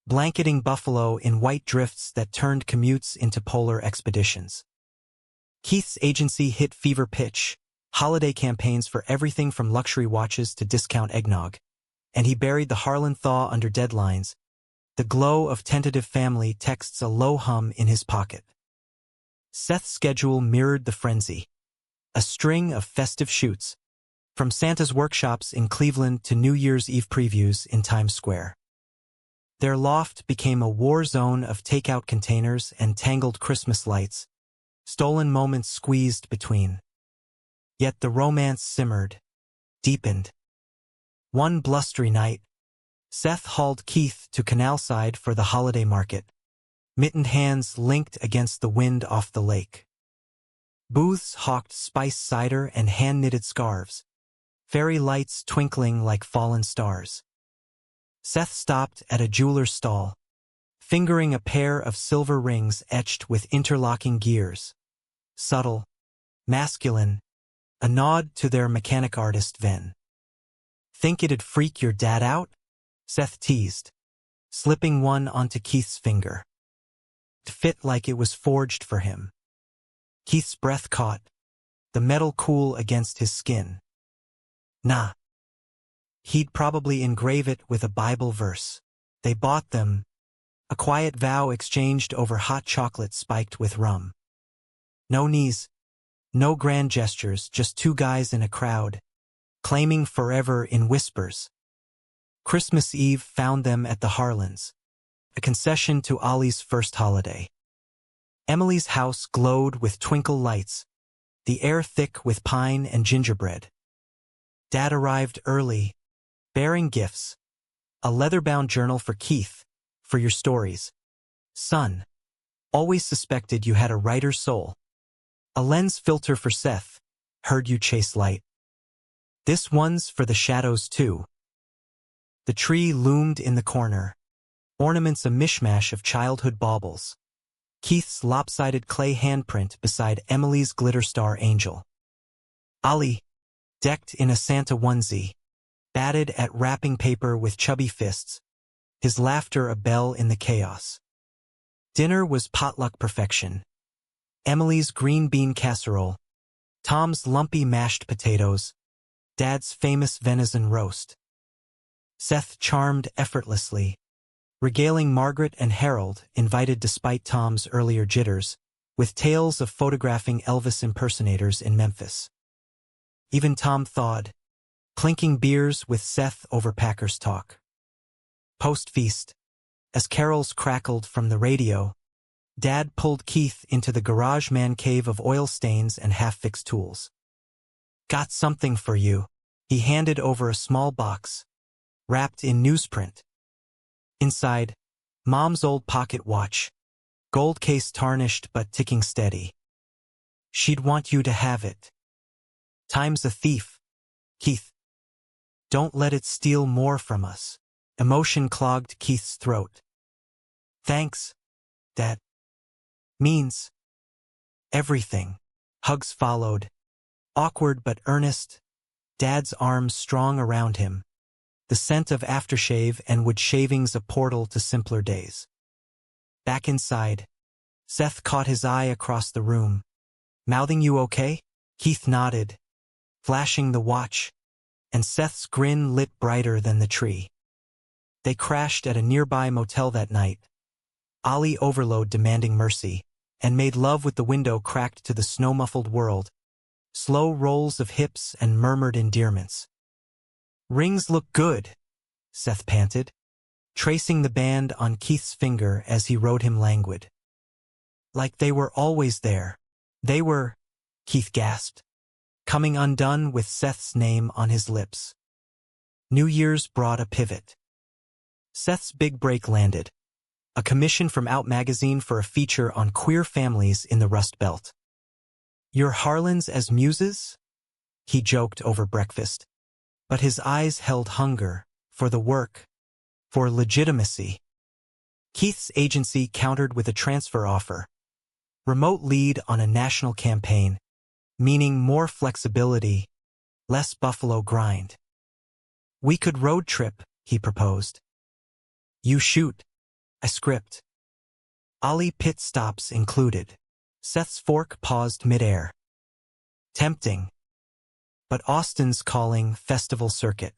blanketing Buffalo in white drifts that turned commutes into polar expeditions. Keith's agency hit fever pitch, holiday campaigns for everything from luxury watches to discount eggnog, and he buried the Harlan thaw under deadlines, the glow of tentative family texts a low hum in his pocket. Seth's schedule mirrored the frenzy, a string of festive shoots, from Santa's workshops in Cleveland to New Year's Eve previews in Times Square. Their loft became a war zone of takeout containers and tangled Christmas lights, stolen moments squeezed between. Yet the romance simmered, deepened. One blustery night, Seth hauled Keith to Canalside for the holiday market, mittened hands linked against the wind off the lake. Booths hawked spiced cider and hand-knitted scarves, fairy lights twinkling like fallen stars. Seth stopped at a jeweler's stall, fingering a pair of silver rings etched with interlocking gears. Subtle, masculine, a nod to their mechanic artist Ven. Think it'd freak your dad out? Seth teased, slipping one onto Keith's finger. It fit like it was forged for him. Keith's breath caught, the metal cool against his skin. Nah. He'd probably engrave it with a Bible verse. They bought them, a quiet vow exchanged over hot chocolate spiked with rum. No knees, no grand gestures, just two guys in a crowd, claiming forever in whispers. Christmas Eve found them at the Harlans, a concession to Ollie's first holiday. Emily's house glowed with twinkle lights, the air thick with pine and gingerbread. Dad arrived early, bearing gifts, a leather-bound journal for Keith, for your stories. Son, always suspected you had a writer's soul. A lens filter for Seth, heard you chase light. This one's for the shadows too. The tree loomed in the corner, ornaments a mishmash of childhood baubles. Keith's lopsided clay handprint beside Emily's glitter star angel. Ollie, decked in a Santa onesie, batted at wrapping paper with chubby fists, his laughter a bell in the chaos. Dinner was potluck perfection. Emily's green bean casserole, Tom's lumpy mashed potatoes, Dad's famous venison roast. Seth charmed effortlessly, regaling Margaret and Harold, invited despite Tom's earlier jitters, with tales of photographing Elvis impersonators in Memphis. Even Tom thawed, clinking beers with Seth over Packers talk. Post-feast, as carols crackled from the radio, Dad pulled Keith into the garage man cave of oil stains and half-fixed tools. Got something for you. He handed over a small box, wrapped in newsprint. Inside, Mom's old pocket watch, gold case tarnished but ticking steady. She'd want you to have it. Time's a thief, Keith. Don't let it steal more from us. Emotion clogged Keith's throat. Thanks. That means everything. Hugs followed. Awkward but earnest. Dad's arms strong around him. The scent of aftershave and wood shavings a portal to simpler days. Back inside, Seth caught his eye across the room. Mouthing you okay? Keith nodded, flashing the watch, and Seth's grin lit brighter than the tree. They crashed at a nearby motel that night. Ollie overload demanding mercy, and made love with the window cracked to the snow-muffled world. Slow rolls of hips and murmured endearments. Rings look good, Seth panted, tracing the band on Keith's finger as he rode him languid. Like they were always there. They were, Keith gasped, coming undone with Seth's name on his lips. New Year's brought a pivot. Seth's big break landed. A commission from Out magazine for a feature on queer families in the Rust Belt. Your Harlans as muses? He joked over breakfast. But his eyes held hunger, for the work, for legitimacy. Keith's agency countered with a transfer offer. Remote lead on a national campaign, meaning more flexibility, less Buffalo grind. We could road trip, he proposed. You shoot. A script. Ollie pit stops included. Seth's fork paused midair. Tempting. But Austin's calling festival circuit.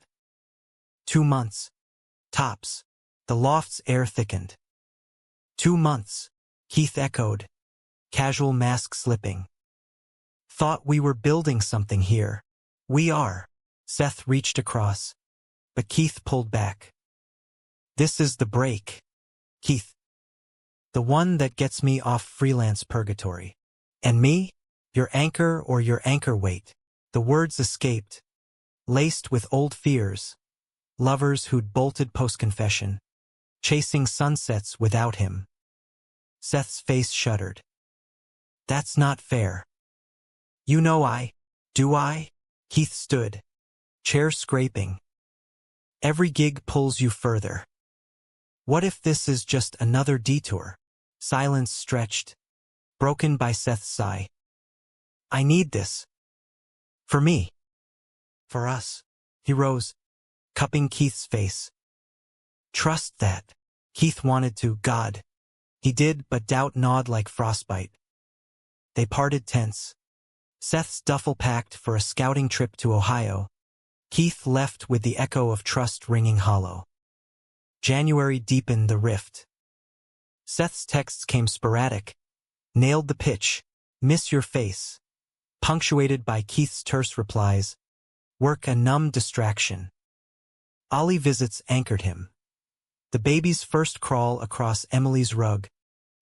2 months. Tops. The loft's air thickened. 2 months, Keith echoed, casual mask slipping. Thought we were building something here. We are. Seth reached across, but Keith pulled back. This is the break. Keith. The one that gets me off freelance purgatory. And me? Your anchor or your anchor weight. The words escaped, laced with old fears. Lovers who'd bolted post-confession, chasing sunsets without him. Seth's face shuddered. That's not fair. You know do I? Keith stood, chair scraping. Every gig pulls you further. What if this is just another detour? Silence stretched, broken by Seth's sigh. I need this. For me. For us. He rose, cupping Keith's face. Trust that. Keith wanted to, God. He did, but doubt gnawed like frostbite. They parted tense. Seth's duffel packed for a scouting trip to Ohio. Keith left with the echo of trust ringing hollow. January deepened the rift. Seth's texts came sporadic. Nailed the pitch. Miss your face. Punctuated by Keith's terse replies. Work a numb distraction. Ollie visits anchored him. The baby's first crawl across Emily's rug.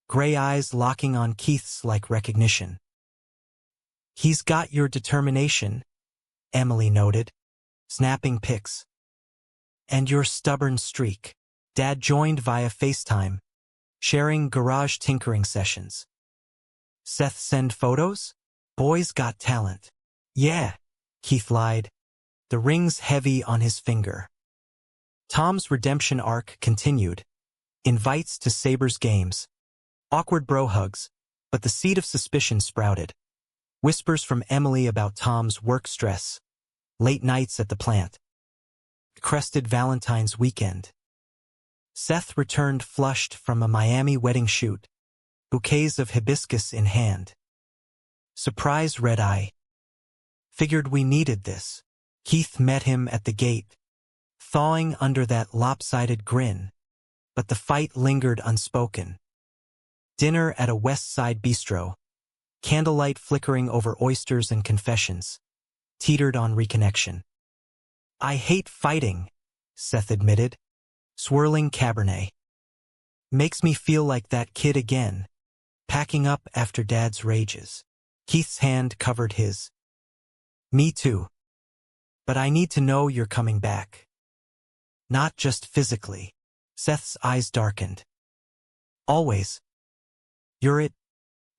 Gray eyes locking on Keith's like recognition. He's got your determination, Emily noted, snapping pics. And your stubborn streak. Dad joined via FaceTime, sharing garage tinkering sessions. Seth send photos? Boy's got talent. Yeah, Keith lied, the rings heavy on his finger. Tom's redemption arc continued. Invites to Saber's games. Awkward bro hugs, but the seed of suspicion sprouted. Whispers from Emily about Tom's work stress. Late nights at the plant. Crested Valentine's weekend. Seth returned flushed from a Miami wedding shoot, bouquets of hibiscus in hand. Surprise red-eye. Figured we needed this. Keith met him at the gate, thawing under that lopsided grin, but the fight lingered unspoken. Dinner at a West Side bistro, candlelight flickering over oysters and confessions, teetered on reconnection. I hate fighting, Seth admitted, swirling Cabernet. Makes me feel like that kid again, packing up after Dad's rages. Keith's hand covered his. Me too. But I need to know you're coming back. Not just physically. Seth's eyes darkened. Always. You're it,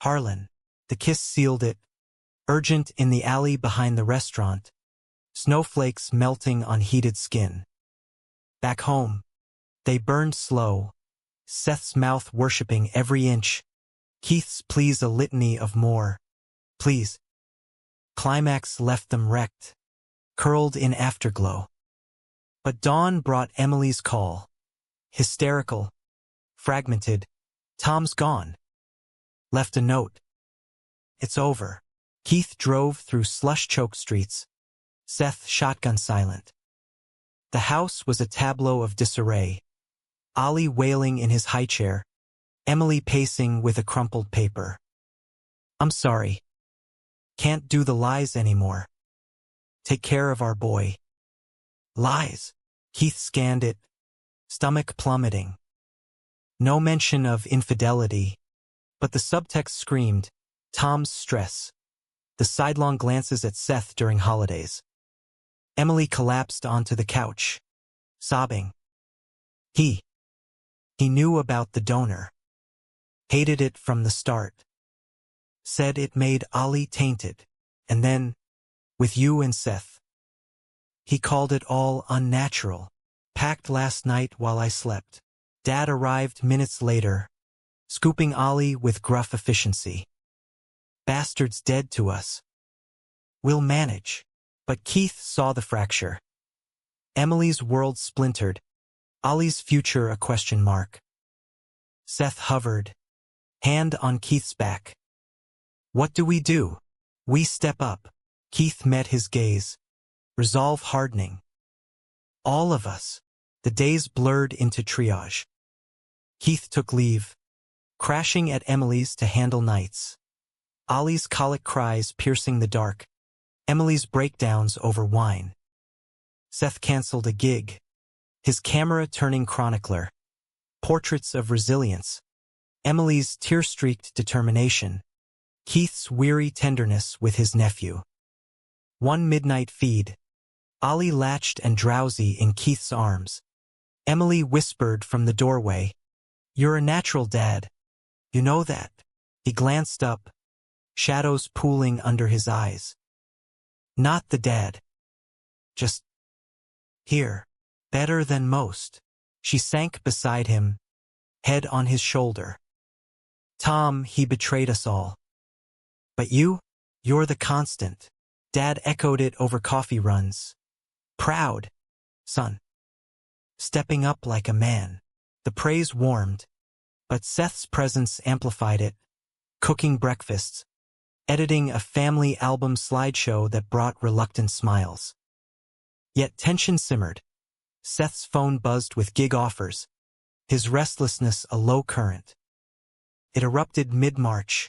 Harlan. The kiss sealed it. Urgent in the alley behind the restaurant. snowflakes melting on heated skin. Back home, they burned slow, Seth's mouth worshipping every inch, Keith's pleas a litany of more. Please. Climax left them wrecked, curled in afterglow. But dawn brought Emily's call. Hysterical, fragmented, Tom's gone. Left a note. It's over. Keith drove through slush-choked streets, Seth shotgun silent. The house was a tableau of disarray. Ollie wailing in his high chair, Emily pacing with a crumpled paper. I'm sorry. Can't do the lies anymore. Take care of our boy. Lies. Keith scanned it, stomach plummeting. No mention of infidelity, but the subtext screamed, Tom's stress. The sidelong glances at Seth during holidays. Emily collapsed onto the couch, sobbing. He knew about the donor. Hated it from the start. Said it made Ollie tainted. And then, with you and Seth. He called it all unnatural. Packed last night while I slept. Dad arrived minutes later, scooping Ollie with gruff efficiency. Bastard's dead to us. We'll manage. But Keith saw the fracture. Emily's world splintered, Ollie's future a question mark. Seth hovered, hand on Keith's back. What do? We step up. Keith met his gaze, resolve hardening. All of us. The days blurred into triage. Keith took leave, crashing at Emily's to handle nights. Ollie's colic cries piercing the dark, Emily's breakdowns over wine. Seth canceled a gig, his camera turning chronicler. Portraits of resilience. Emily's tear-streaked determination. Keith's weary tenderness with his nephew. One midnight feed. Ollie latched and drowsy in Keith's arms. Emily whispered from the doorway, You're a natural dad. You know that. He glanced up, shadows pooling under his eyes. Not the dad. Just here. Better than most. She sank beside him, head on his shoulder. Tom, he betrayed us all. But you're the constant. Dad echoed it over coffee runs. Proud, son. Stepping up like a man. The praise warmed, but Seth's presence amplified it. Cooking breakfasts, editing a family album slideshow that brought reluctant smiles. Yet tension simmered. Seth's phone buzzed with gig offers, his restlessness a low current. It erupted mid-March,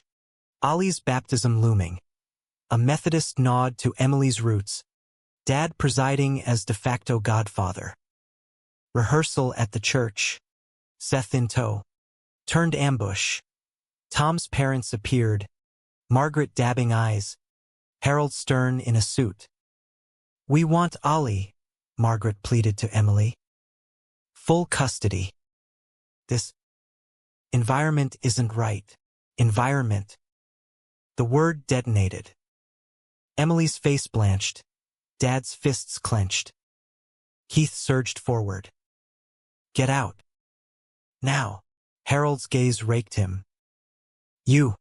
Ollie's baptism looming. A Methodist nod to Emily's roots, Dad presiding as de facto godfather. Rehearsal at the church, Seth in tow. Turned ambush. Tom's parents appeared, Margaret dabbing eyes, Harold Stern in a suit. We want Ollie, Margaret pleaded to Emily. Full custody. This environment isn't right. Environment. The word detonated. Emily's face blanched, Dad's fists clenched. Keith surged forward. Get out. Now. Harold's gaze raked him. You.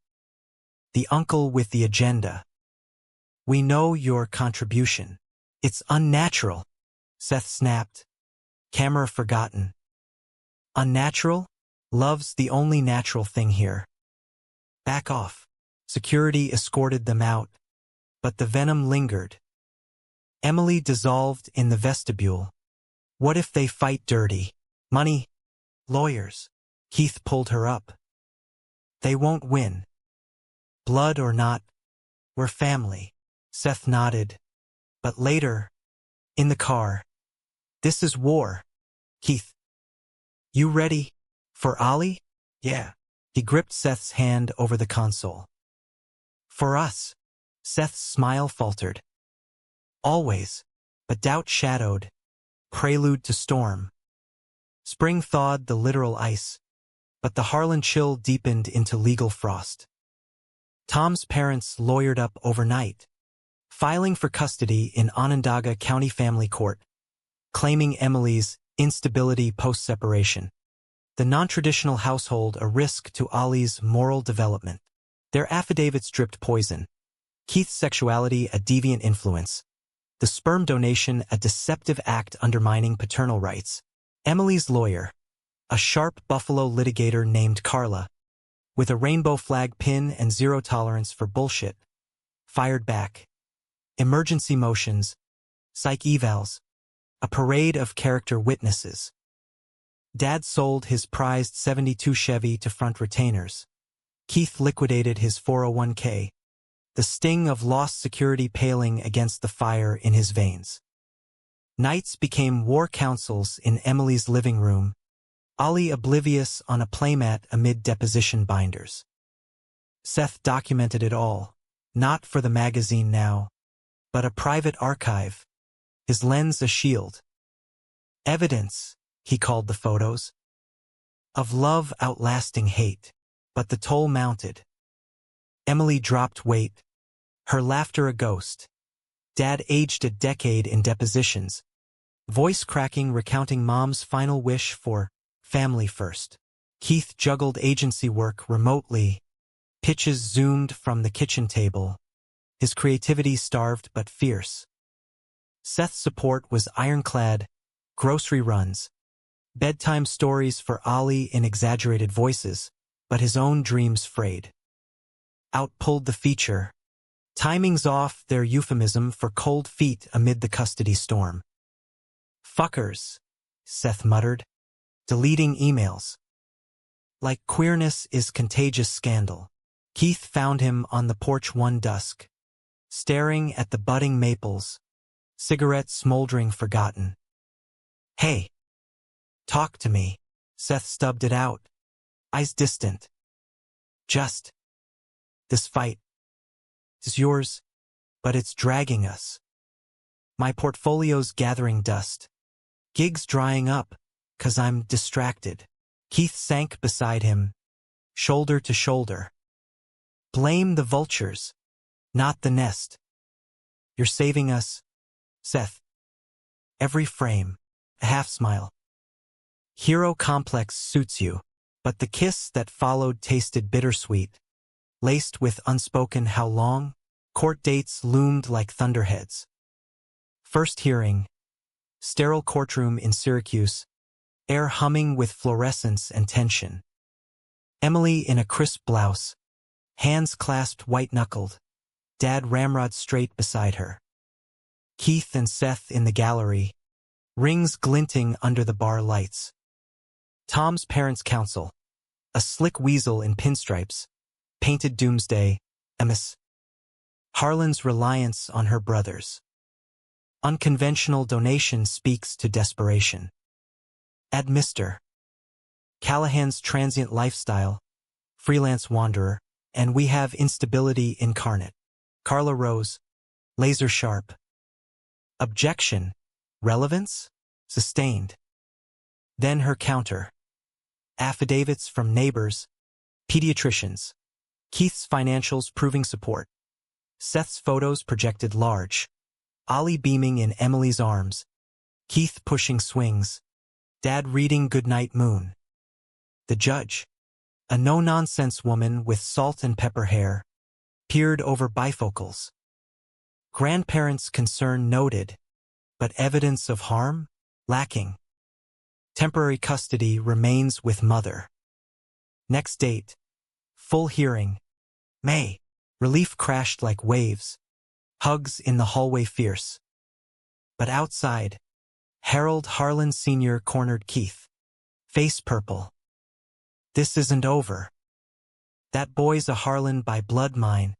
The uncle with the agenda. We know your contribution. It's unnatural. Seth snapped. Camera forgotten. Unnatural? Love's the only natural thing here. Back off. Security escorted them out, but the venom lingered. Emily dissolved in the vestibule. What if they fight dirty? Money? Lawyers? Keith pulled her up. They won't win. Blood or not, we're family. Seth nodded. But later, in the car, this is war. Keith. You ready? For Ollie? Yeah. He gripped Seth's hand over the console. For us. Seth's smile faltered. Always. But doubt shadowed. Prelude to storm. Spring thawed the literal ice, but the Harlan chill deepened into legal frost. Tom's parents lawyered up overnight. filing for custody in Onondaga County Family Court, claiming Emily's instability post-separation. The non-traditional household a risk to Ollie's moral development. Their affidavits dripped poison. Keith's sexuality a deviant influence. The sperm donation a deceptive act undermining paternal rights. Emily's lawyer, a sharp Buffalo litigator named Carla, with a rainbow flag pin and zero tolerance for bullshit, fired back. Emergency motions, psych evals, a parade of character witnesses. Dad sold his prized '72 Chevy to front retainers. Keith liquidated his 401k, the sting of lost security paling against the fire in his veins. Nights became war councils in Emily's living room, Ollie oblivious on a playmat amid deposition binders. Seth documented it all, not for the magazine now, but a private archive, his lens a shield. Evidence, he called the photos, of love outlasting hate, but the toll mounted. Emily dropped weight, her laughter a ghost. Dad aged a decade in depositions, voice cracking recounting Mom's final wish for family first. Keith juggled agency work remotely, pitches zoomed from the kitchen table, his creativity starved but fierce. Seth's support was ironclad, grocery runs, bedtime stories for Ollie in exaggerated voices, but his own dreams frayed. Out pulled the feature. Timing's off, their euphemism for cold feet amid the custody storm. Fuckers, Seth muttered, deleting emails. Like queerness is contagious scandal. Keith found him on the porch one dusk, staring at the budding maples, cigarette smoldering forgotten. Hey. Talk to me. Seth stubbed it out, eyes distant. Just. This fight is yours, but it's dragging us. My portfolio's gathering dust. Gigs drying up, 'cause I'm distracted. Keith sank beside him, shoulder to shoulder. Blame the vultures, not the nest. You're saving us, Seth. Every frame, a half smile. Hero complex suits you, but the kiss that followed tasted bittersweet, laced with unspoken how long. Court dates loomed like thunderheads. First hearing, sterile courtroom in Syracuse, air humming with fluorescence and tension. Emily in a crisp blouse, hands clasped white-knuckled, Dad ramrod straight beside her. Keith and Seth in the gallery, rings glinting under the bar lights. Tom's parents' counsel, a slick weasel in pinstripes, painted doomsday, Emis. Harlan's reliance on her brothers. Unconventional donation speaks to desperation. Add Mr. Callahan's transient lifestyle, freelance wanderer, and we have instability incarnate. Carla rose, laser sharp. Objection. Relevance? Sustained. Then her counter. Affidavits from neighbors, pediatricians. Keith's financials proving support. Seth's photos projected large. Ollie beaming in Emily's arms. Keith pushing swings. Dad reading Goodnight Moon. The judge, a no-nonsense woman with salt and pepper hair, peered over bifocals. Grandparents' concern noted, but evidence of harm? Lacking. Temporary custody remains with mother. Next date. Full hearing. May. Relief crashed like waves. Hugs in the hallway fierce. But outside, Harold Harlan Sr. cornered Keith. Face purple. This isn't over. That boy's a Harlan by blood mine,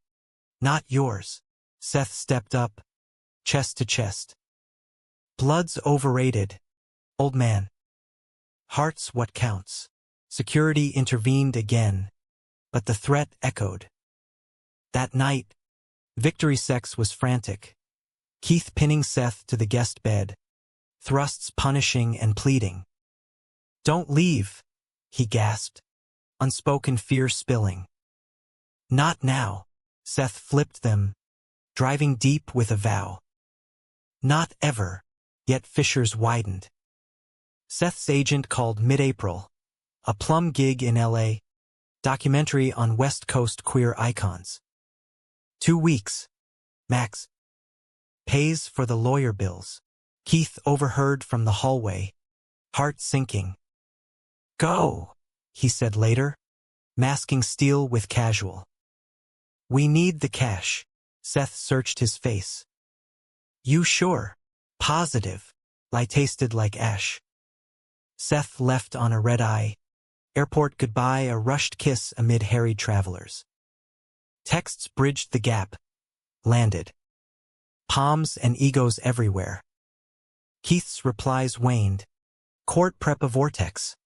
not yours. Seth stepped up, chest to chest. Blood's overrated, old man. Heart's what counts. Security intervened again, but the threat echoed. That night, victory sex was frantic. Keith pinning Seth to the guest bed, thrusts punishing and pleading. Don't leave, he gasped, unspoken fear spilling. Not now. Seth flipped them, driving deep with a vow. Not ever, yet fissures widened. Seth's agent called mid-April. A plum gig in L.A., documentary on West Coast queer icons. 2 weeks, max. Pays for the lawyer bills. Keith overheard from the hallway, heart sinking. Go, he said later, masking steel with casual. We need the cash. Seth searched his face. You sure? Positive. Lie tasted like ash. Seth left on a red eye. Airport goodbye, a rushed kiss amid harried travelers. Texts bridged the gap. Landed. Palms and egos everywhere. Keith's replies waned. Court prep a vortex.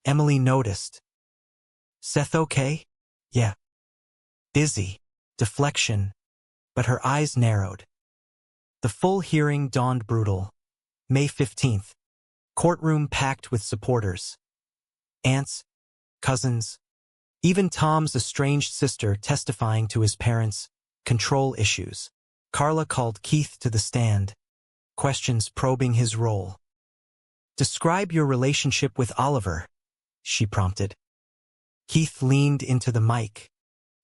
Emily noticed. Seth okay? Yeah. Busy. Deflection. But her eyes narrowed. The full hearing dawned brutal. May 15th. Courtroom packed with supporters. Aunts, cousins, even Tom's estranged sister testifying to his parents' control issues. Carla called Keith to the stand, questions probing his role. Describe your relationship with Oliver, she prompted. Keith leaned into the mic,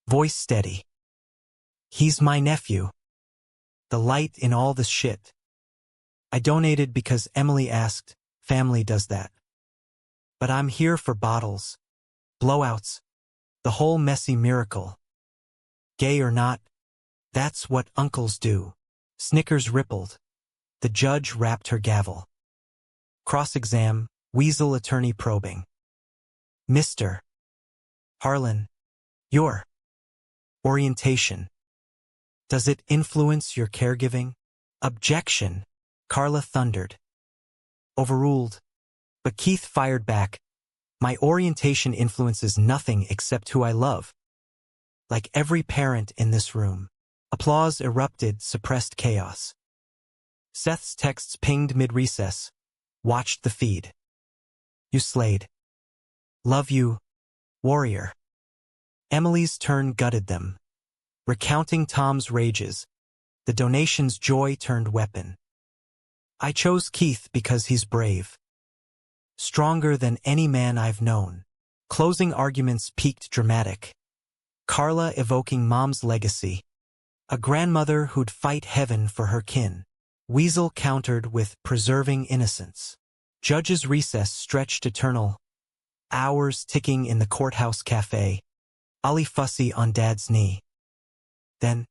voice steady. He's my nephew. The light in all this shit. I donated because Emily asked, family does that. But I'm here for bottles, blowouts, the whole messy miracle. Gay or not, that's what uncles do. Snickers rippled. The judge rapped her gavel. Cross-exam, weasel attorney probing. Mr. Harlan, your orientation. Does it influence your caregiving? Objection, Carla thundered. Overruled. But Keith fired back. My orientation influences nothing except who I love. Like every parent in this room. Applause erupted, suppressed chaos. Seth's texts pinged mid-recess. Watched the feed. You slayed. Love you, warrior. Emily's turn gutted them. Recounting Tom's rages. The donation's joy turned weapon. I chose Keith because he's brave. Stronger than any man I've known. Closing arguments peaked dramatic. Carla evoking mom's legacy. A grandmother who'd fight heaven for her kin. Weasel countered with preserving innocence. Judge's recess stretched eternal. Hours ticking in the courthouse cafe. Ollie fussy on Dad's knee. Then,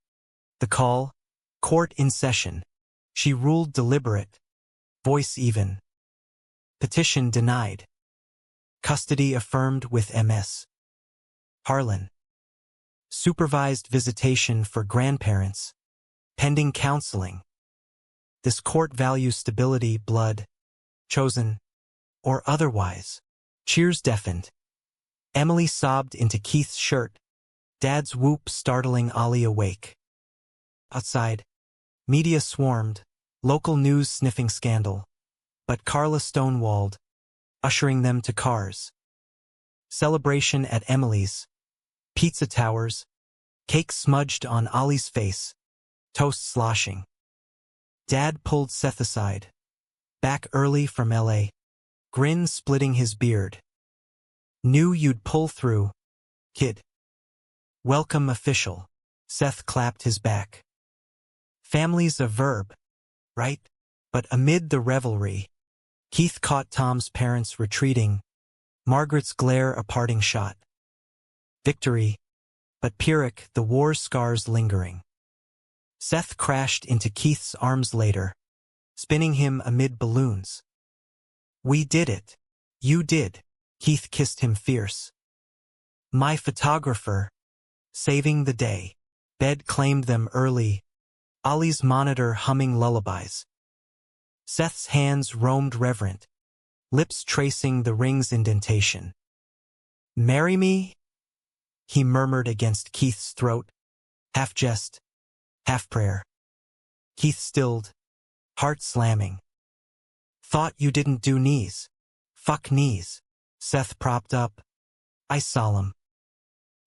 the call. Court in session. She ruled deliberate. Voice even. Petition denied. Custody affirmed with MS. Harlan. Supervised visitation for grandparents. Pending counseling. This court values stability, blood, chosen, or otherwise. Cheers deafened. Emily sobbed into Keith's shirt. Dad's whoop startling Ollie awake. Outside, media swarmed, local news sniffing scandal. But Carla stonewalled, ushering them to cars. Celebration at Emily's. Pizza towers. Cake smudged on Ollie's face. Toast sloshing. Dad pulled Seth aside. Back early from L.A. Grin splitting his beard. Knew you'd pull through, kid. Welcome official. Seth clapped his back. Family's a verb, right? But amid the revelry, Keith caught Tom's parents retreating, Margaret's glare a parting shot. Victory, but Pyrrhic, the war's scars lingering. Seth crashed into Keith's arms later, spinning him amid balloons. We did it. You did. Keith kissed him fierce. My photographer, saving the day. Bed claimed them early, Ollie's monitor humming lullabies. Seth's hands roamed reverent, lips tracing the ring's indentation. Marry me? He murmured against Keith's throat, half jest, half prayer. Keith stilled, heart slamming. Thought you didn't do knees. Fuck knees. Seth propped up. I solemn.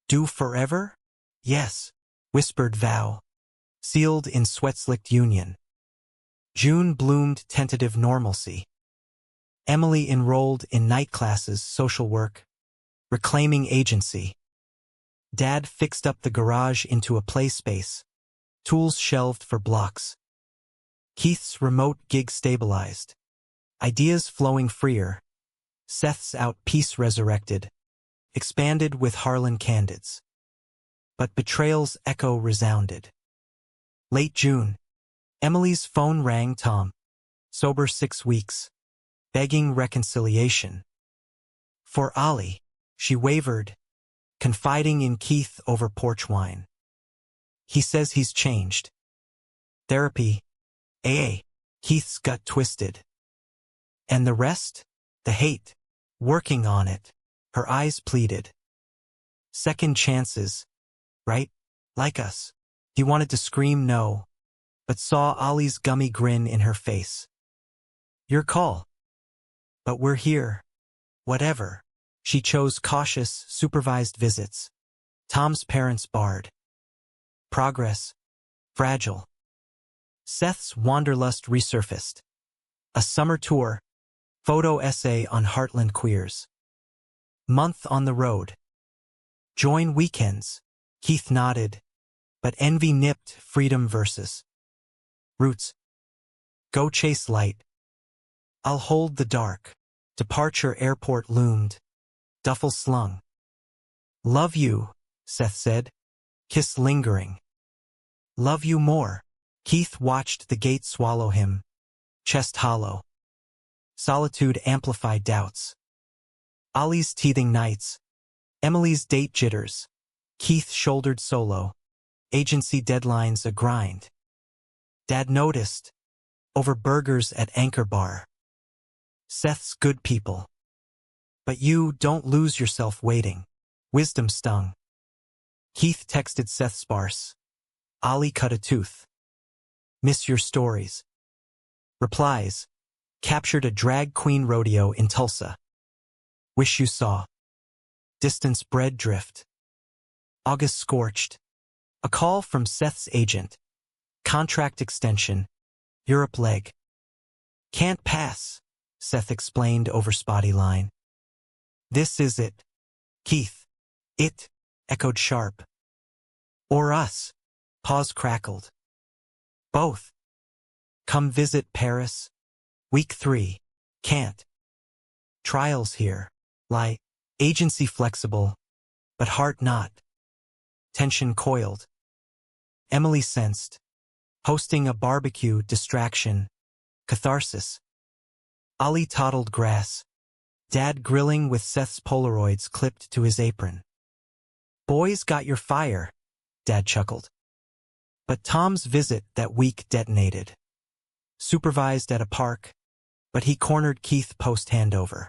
Do forever? Yes, whispered vow. sealed in sweat-slicked union. June bloomed tentative normalcy. Emily enrolled in night classes, social work, reclaiming agency. Dad fixed up the garage into a play space, tools shelved for blocks. Keith's remote gig stabilized, ideas flowing freer. Seth's out piece resurrected, expanded with Harlan candidates. But betrayal's echo resounded. Late June, Emily's phone rang. Tom, sober 6 weeks, begging reconciliation. For Ollie, she wavered, confiding in Keith over porch wine. He says he's changed. Therapy, AA, Keith's gut twisted. And the rest? The hate. Working on it. Her eyes pleaded. Second chances, right? Like us. He wanted to scream no, but saw Ollie's gummy grin in her face. Your call. But we're here. Whatever. She chose cautious, supervised visits. Tom's parents barred. Progress. Fragile. Seth's wanderlust resurfaced. A summer tour. Photo essay on Heartland queers. Month on the road. Join weekends. Keith nodded, but envy nipped freedom versus roots. Go chase light. I'll hold the dark. Departure airport loomed. Duffel slung. Love you, Seth said. Kiss lingering. Love you more. Keith watched the gate swallow him. Chest hollow. Solitude amplified doubts. Ollie's teething nights. Emily's date jitters. Keith shouldered solo. Agency deadlines a grind. Dad noticed. Over burgers at Anchor Bar. Seth's good people. But you don't lose yourself waiting. Wisdom stung. Keith texted Seth sparse. Ollie cut a tooth. Miss your stories. Replies. Captured a drag queen rodeo in Tulsa. Wish you saw. Distance bred drift. August scorched. A call from Seth's agent. Contract extension. Europe leg. Can't pass, Seth explained over spotty line. This is it. Keith. It, echoed sharp. Or us. Pause crackled. Both. Come visit Paris. Week 3. Can't. Trials here. Lie. Agency flexible, but heart not. Tension coiled. Emily sensed. Hosting a barbecue distraction. Catharsis. Ollie toddled grass. Dad grilling with Seth's Polaroids clipped to his apron. Boys got your fire, Dad chuckled. But Tom's visit that week detonated. Supervised at a park, but he cornered Keith post-handover.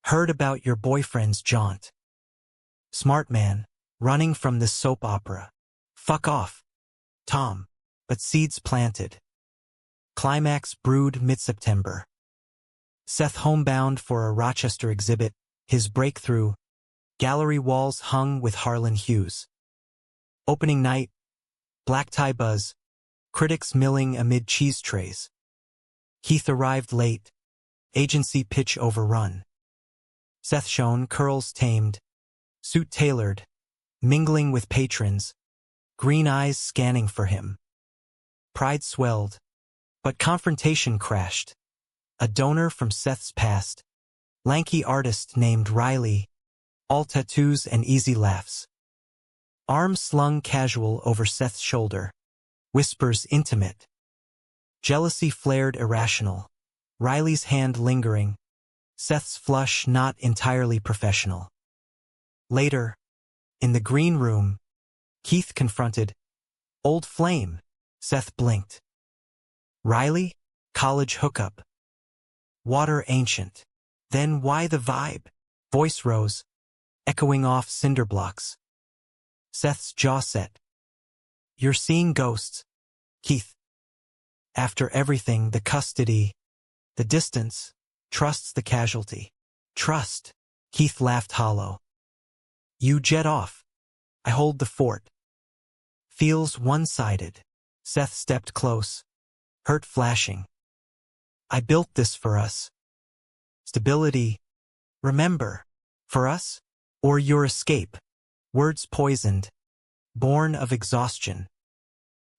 Heard about your boyfriend's jaunt. Smart man, running from this soap opera. Fuck off. Tom, but seeds planted. Climax brewed mid-September. Seth homebound for a Rochester exhibit, his breakthrough. Gallery walls hung with Harlan hues. Opening night, black tie buzz, critics milling amid cheese trays. Keith arrived late, agency pitch overrun. Seth shone, curls tamed, suit tailored, mingling with patrons, green eyes scanning for him. Pride swelled, but confrontation crashed. A donor from Seth's past, lanky artist named Riley, all tattoos and easy laughs. Arm slung casual over Seth's shoulder, whispers intimate. Jealousy flared irrational, Riley's hand lingering, Seth's flush not entirely professional. Later, in the green room, Keith confronted, old flame, Seth blinked. Riley, college hookup. Water ancient. Then why the vibe? Voice rose, echoing off cinder blocks. Seth's jaw set. You're seeing ghosts, Keith. After everything, the custody, the distance, trusts the casualty. Trust. Keith laughed hollow. You jet off. I hold the fort. Feels one-sided. Seth stepped close, hurt flashing. I built this for us. Stability. Remember. For us? Or your escape? Words poisoned. Born of exhaustion.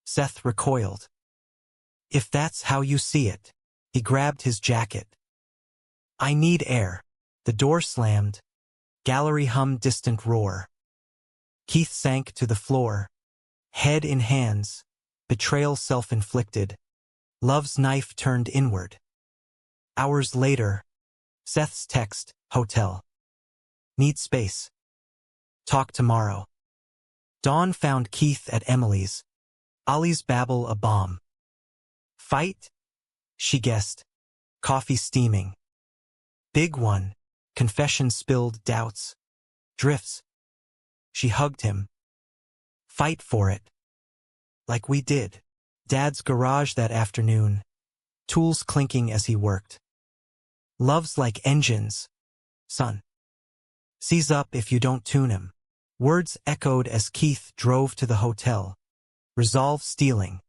Seth recoiled. If that's how you see it. He grabbed his jacket. I need air. The door slammed. Gallery hummed distant roar. Keith sank to the floor. Head in hands. Betrayal self-inflicted. Love's knife turned inward. Hours later. Seth's text, hotel. Need space. Talk tomorrow. Dawn found Keith at Emily's. Ollie's babble a bomb. Fight? She guessed. Coffee steaming. Big one. Confession spilled doubts. Drifts. She hugged him. Fight for it. Like we did. Dad's garage that afternoon. Tools clinking as he worked. Love's like engines. Son. Seize up if you don't tune him. Words echoed as Keith drove to the hotel. Resolve stealing.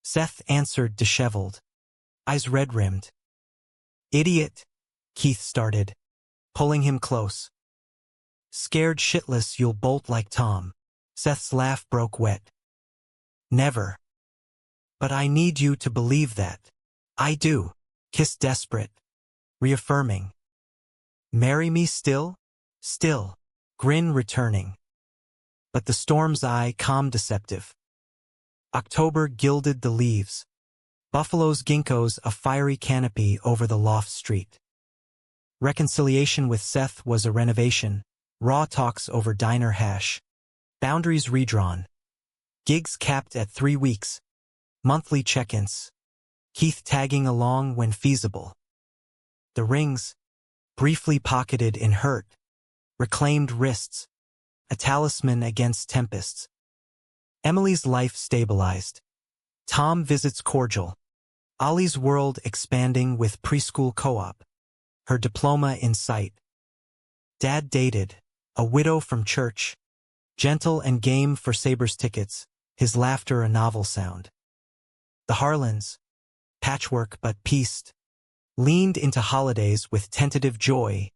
Seth answered disheveled. Eyes red-rimmed. Idiot, Keith started, pulling him close. Scared shitless you'll bolt like Tom. Seth's laugh broke wet. Never. But I need you to believe that. I do. Kiss desperate. Reaffirming. Marry me still? Still. Grin returning. But the storm's eye calm deceptive. October gilded the leaves. Buffalo's ginkgos a fiery canopy over the loft street. Reconciliation with Seth was a renovation. Raw talks over diner hash. Boundaries redrawn. Gigs capped at 3 weeks. Monthly check-ins. Keith tagging along when feasible. The rings, briefly pocketed in hurt. Reclaimed wrists. A talisman against tempests. Emily's life stabilized. Tom visits cordial. Ollie's world expanding with preschool co-op. Her diploma in sight. Dad dated. A widow from church. Gentle and game for Sabres tickets. His laughter a novel sound. The Harlans. Patchwork but pieced. Leaned into holidays with tentative joy.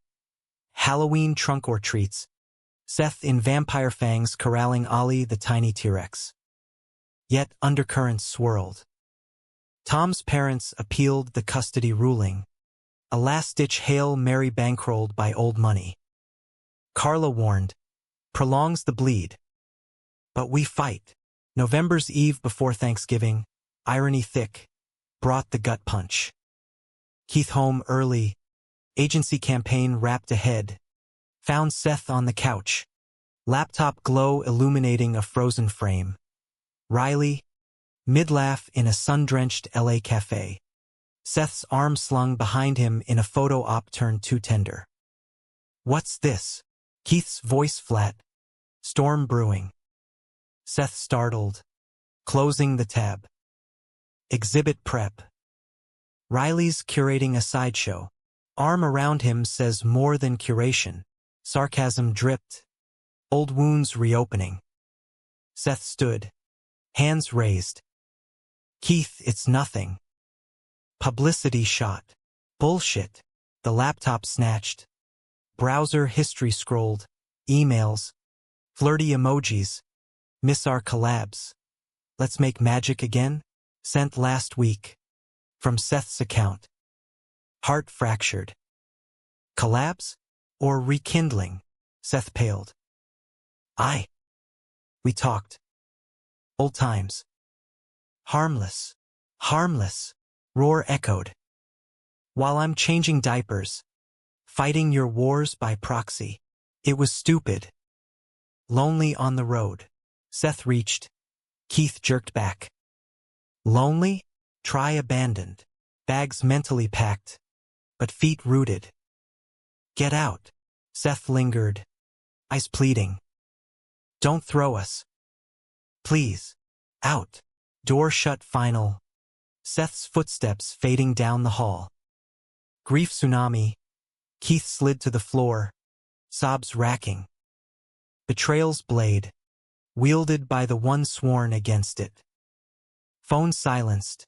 Halloween trunk or treats. Seth in vampire fangs corralling Ollie the tiny T-Rex. Yet undercurrents swirled. Tom's parents appealed the custody ruling. A last-ditch Hail Mary bankrolled by old money. Carla warned, prolongs the bleed. But we fight. November's eve before Thanksgiving, irony thick, brought the gut punch. Keith home early, agency campaign wrapped ahead. Found Seth on the couch. Laptop glow illuminating a frozen frame. Riley, mid-laugh in a sun-drenched LA cafe. Seth's arm slung behind him in a photo op turned too tender. What's this? Keith's voice flat. Storm brewing. Seth startled. Closing the tab. Exhibit prep. Riley's curating a sideshow. Arm around him says more than curation. Sarcasm dripped. Old wounds reopening. Seth stood. Hands raised. Keith, it's nothing. Publicity shot. Bullshit. The laptop snatched. Browser history scrolled. Emails. Flirty emojis. Miss our collabs. Let's make magic again? Sent last week. From Seth's account. Heart fractured. Collabs? Or rekindling? Seth paled. We talked. Old times. Harmless. Harmless. Roar echoed. While I'm changing diapers. Fighting your wars by proxy. It was stupid. Lonely on the road. Seth reached. Keith jerked back. Lonely? Try abandoned. Bags mentally packed. But feet rooted. Get out. Seth lingered. Eyes pleading. Don't throw us. Please. Out. Door shut final. Seth's footsteps fading down the hall. Grief tsunami. Keith slid to the floor. Sobs racking. Betrayal's blade. wielded by the one sworn against it. Phone silenced.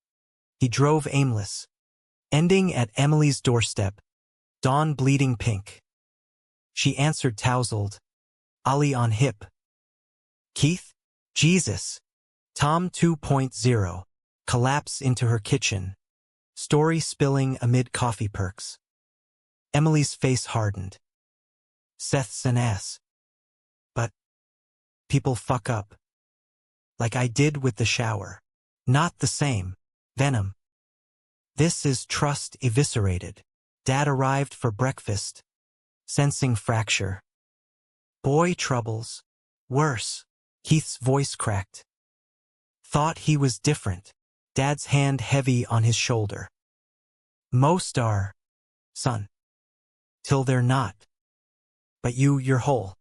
He drove aimless, ending at Emily's doorstep, dawn bleeding pink. She answered tousled, Ollie on hip. Keith? Jesus. Tom 2.0. Collapse into her kitchen. Story spilling amid coffee perks. Emily's face hardened. Seth's an ass. But people fuck up. Like I did with the shower. Not the same. Venom. This is trust eviscerated. Dad arrived for breakfast. Sensing fracture. Boy troubles. Worse. Keith's voice cracked. Thought he was different. Dad's hand heavy on his shoulder. Most are, son. Till they're not. But you're whole.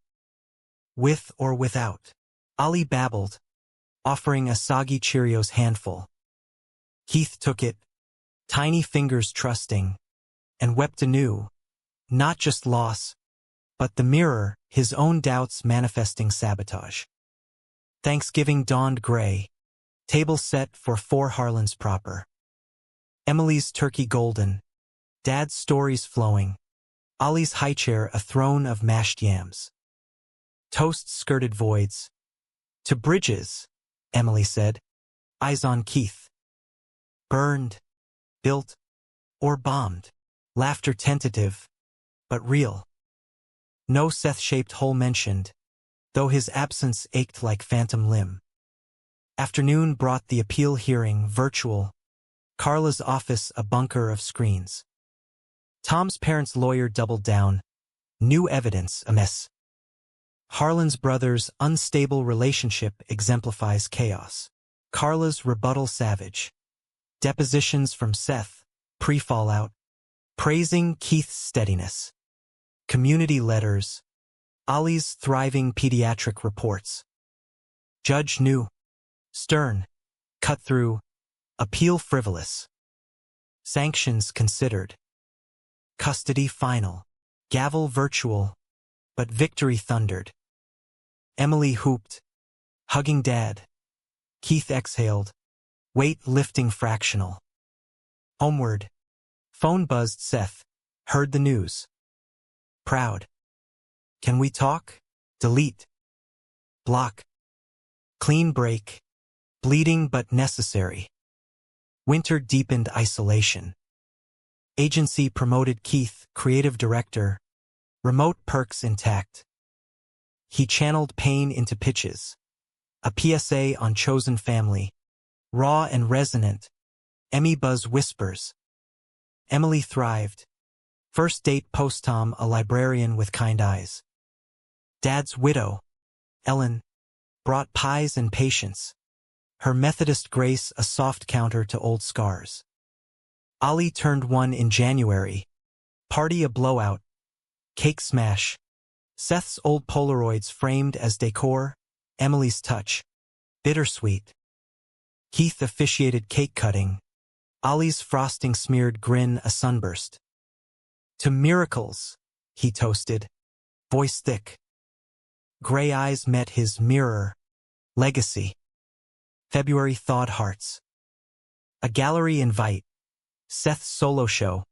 With or without. Ollie babbled, offering a soggy Cheerios handful. Keith took it, tiny fingers trusting, and wept anew, not just loss, but the mirror, his own doubts manifesting sabotage. Thanksgiving dawned gray, table set for 4 Harlans proper. Emily's turkey golden, Dad's stories flowing, Ollie's high chair a throne of mashed yams. Toast skirted voids. To bridges, Emily said, eyes on Keith. Burned, built, or bombed. Laughter tentative, but real. No Seth-shaped hole mentioned, though his absence ached like phantom limb. Afternoon brought the appeal hearing virtual, Carla's office a bunker of screens. Tom's parents' lawyer doubled down, new evidence a mess. Harlan's brother's unstable relationship exemplifies chaos. Carla's rebuttal savage. Depositions from Seth, pre-fallout, praising Keith's steadiness. Community letters. Ollie's thriving pediatric reports. Judge new. Stern. Cut through. Appeal frivolous. Sanctions considered. Custody final. Gavel virtual. But victory thundered. Emily hooped. Hugging Dad. Keith exhaled. Weight lifting fractional. Homeward. Phone buzzed Seth. Heard the news. Proud. Can we talk? Delete. Block. Clean break. Bleeding but necessary. Winter deepened isolation. Agency promoted Keith, creative director. Remote perks intact. He channeled pain into pitches. A PSA on chosen family. Raw and resonant. Emmy buzz whispers. Emily thrived. First date post-Tom a librarian with kind eyes. Dad's widow, Ellen, brought pies and patience. Her Methodist grace a soft counter to old scars. Ollie turned 1 in January. Party a blowout. Cake smash. Seth's old Polaroids framed as decor. Emily's touch. Bittersweet. Keith officiated cake cutting. Ollie's frosting smeared grin a sunburst. To miracles, he toasted. Voice thick. Gray eyes met his mirror. Legacy. February thawed hearts. A gallery invite. Seth's solo show.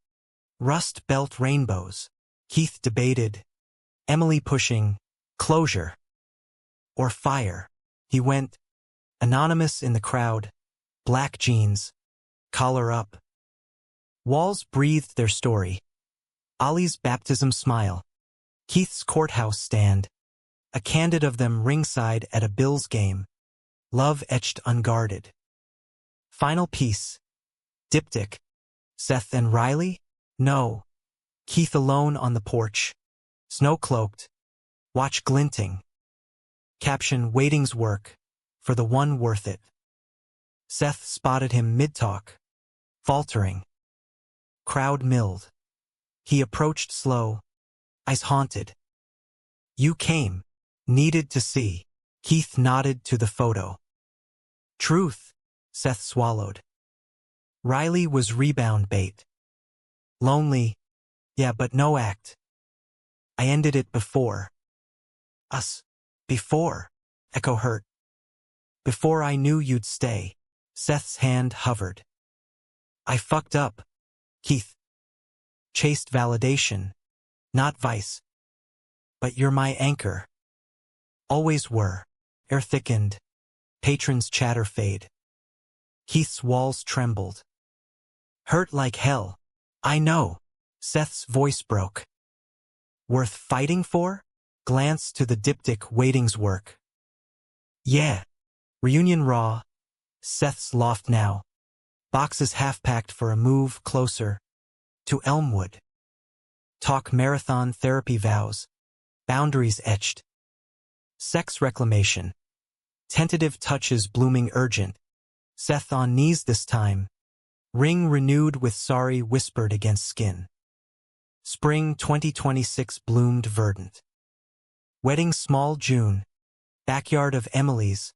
Rust belt rainbows. Keith debated. Emily pushing. Closure. Or fire. He went. Anonymous in the crowd. Black jeans. Collar up. Walls breathed their story. Ollie's baptism smile. Keith's courthouse stand. A candid of them ringside at a Bills game. Love etched unguarded. Final piece. Diptych. Seth and Riley? No. Keith alone on the porch. Snow-cloaked. Watch glinting. Caption waiting's work. For the one worth it. Seth spotted him mid-talk. Faltering. Crowd milled. He approached slow. Eyes haunted. You came. Needed to see. Keith nodded to the photo. Truth. Seth swallowed. Riley was rebound bait. Lonely. Yeah, but no act. I ended it before. Us. Before. Echo hurt. Before I knew you'd stay. Seth's hand hovered. I fucked up, Keith. Chased validation, not vice. But you're my anchor. Always were. Air thickened. Patrons' chatter fade. Keith's walls trembled. Hurt like hell. I know. Seth's voice broke. Worth fighting for? Glance to the diptych waiting's work. Yeah. Reunion raw. Seth's loft now. Boxes half-packed for a move closer. To Elmwood. Talk marathon therapy vows. Boundaries etched. Sex reclamation. Tentative touches blooming urgent. Seth on knees this time. Ring renewed with sorry whispered against skin. Spring 2026 bloomed verdant. Wedding small June. Backyard of Emily's.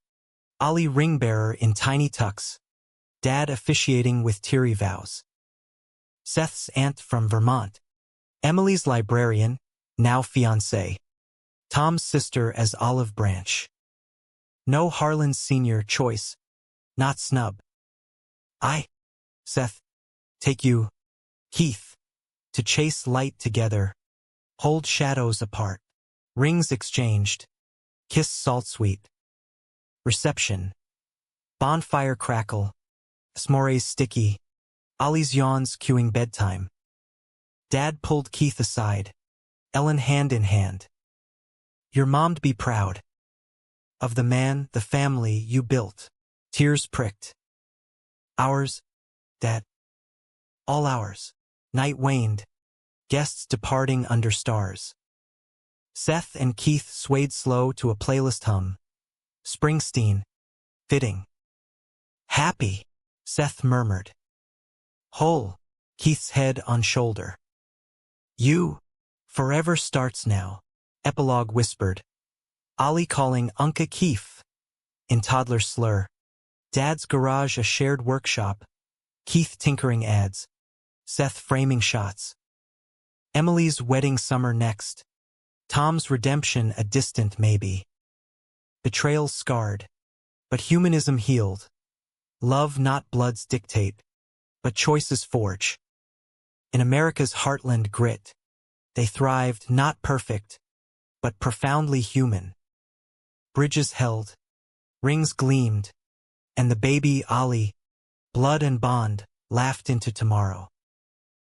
Ollie ring bearer in tiny tucks. Dad officiating with teary vows. Seth's aunt from Vermont. Emily's librarian, now fiancé. Tom's sister as olive branch. No Harlan's senior choice. Not snub. Seth, take you, Keith, to chase light together. Hold shadows apart. Rings exchanged. Kiss salt sweet. Reception. Bonfire crackle. S'mores sticky. Ollie's yawns cueing bedtime. Dad pulled Keith aside. Ellen hand in hand. Your mom'd be proud. Of the man, the family you built. Tears pricked. Ours, Dad. All ours. Night waned. Guests departing under stars. Seth and Keith swayed slow to a playlist hum. Springsteen. Fitting. Happy, Seth murmured. Whole, Keith's head on shoulder. You, forever starts now, epilogue whispered. Ollie calling Unca Keith. In toddler slur. Dad's garage a shared workshop. Keith tinkering ads. Seth framing shots. Emily's wedding summer next. Tom's redemption a distant maybe. Betrayal scarred. But humanism healed. Love not blood's dictate. But choices forge. In America's heartland grit. They thrived not perfect. But profoundly human. Bridges held. Rings gleamed. And the baby Ollie, blood and bond, laughed into tomorrow.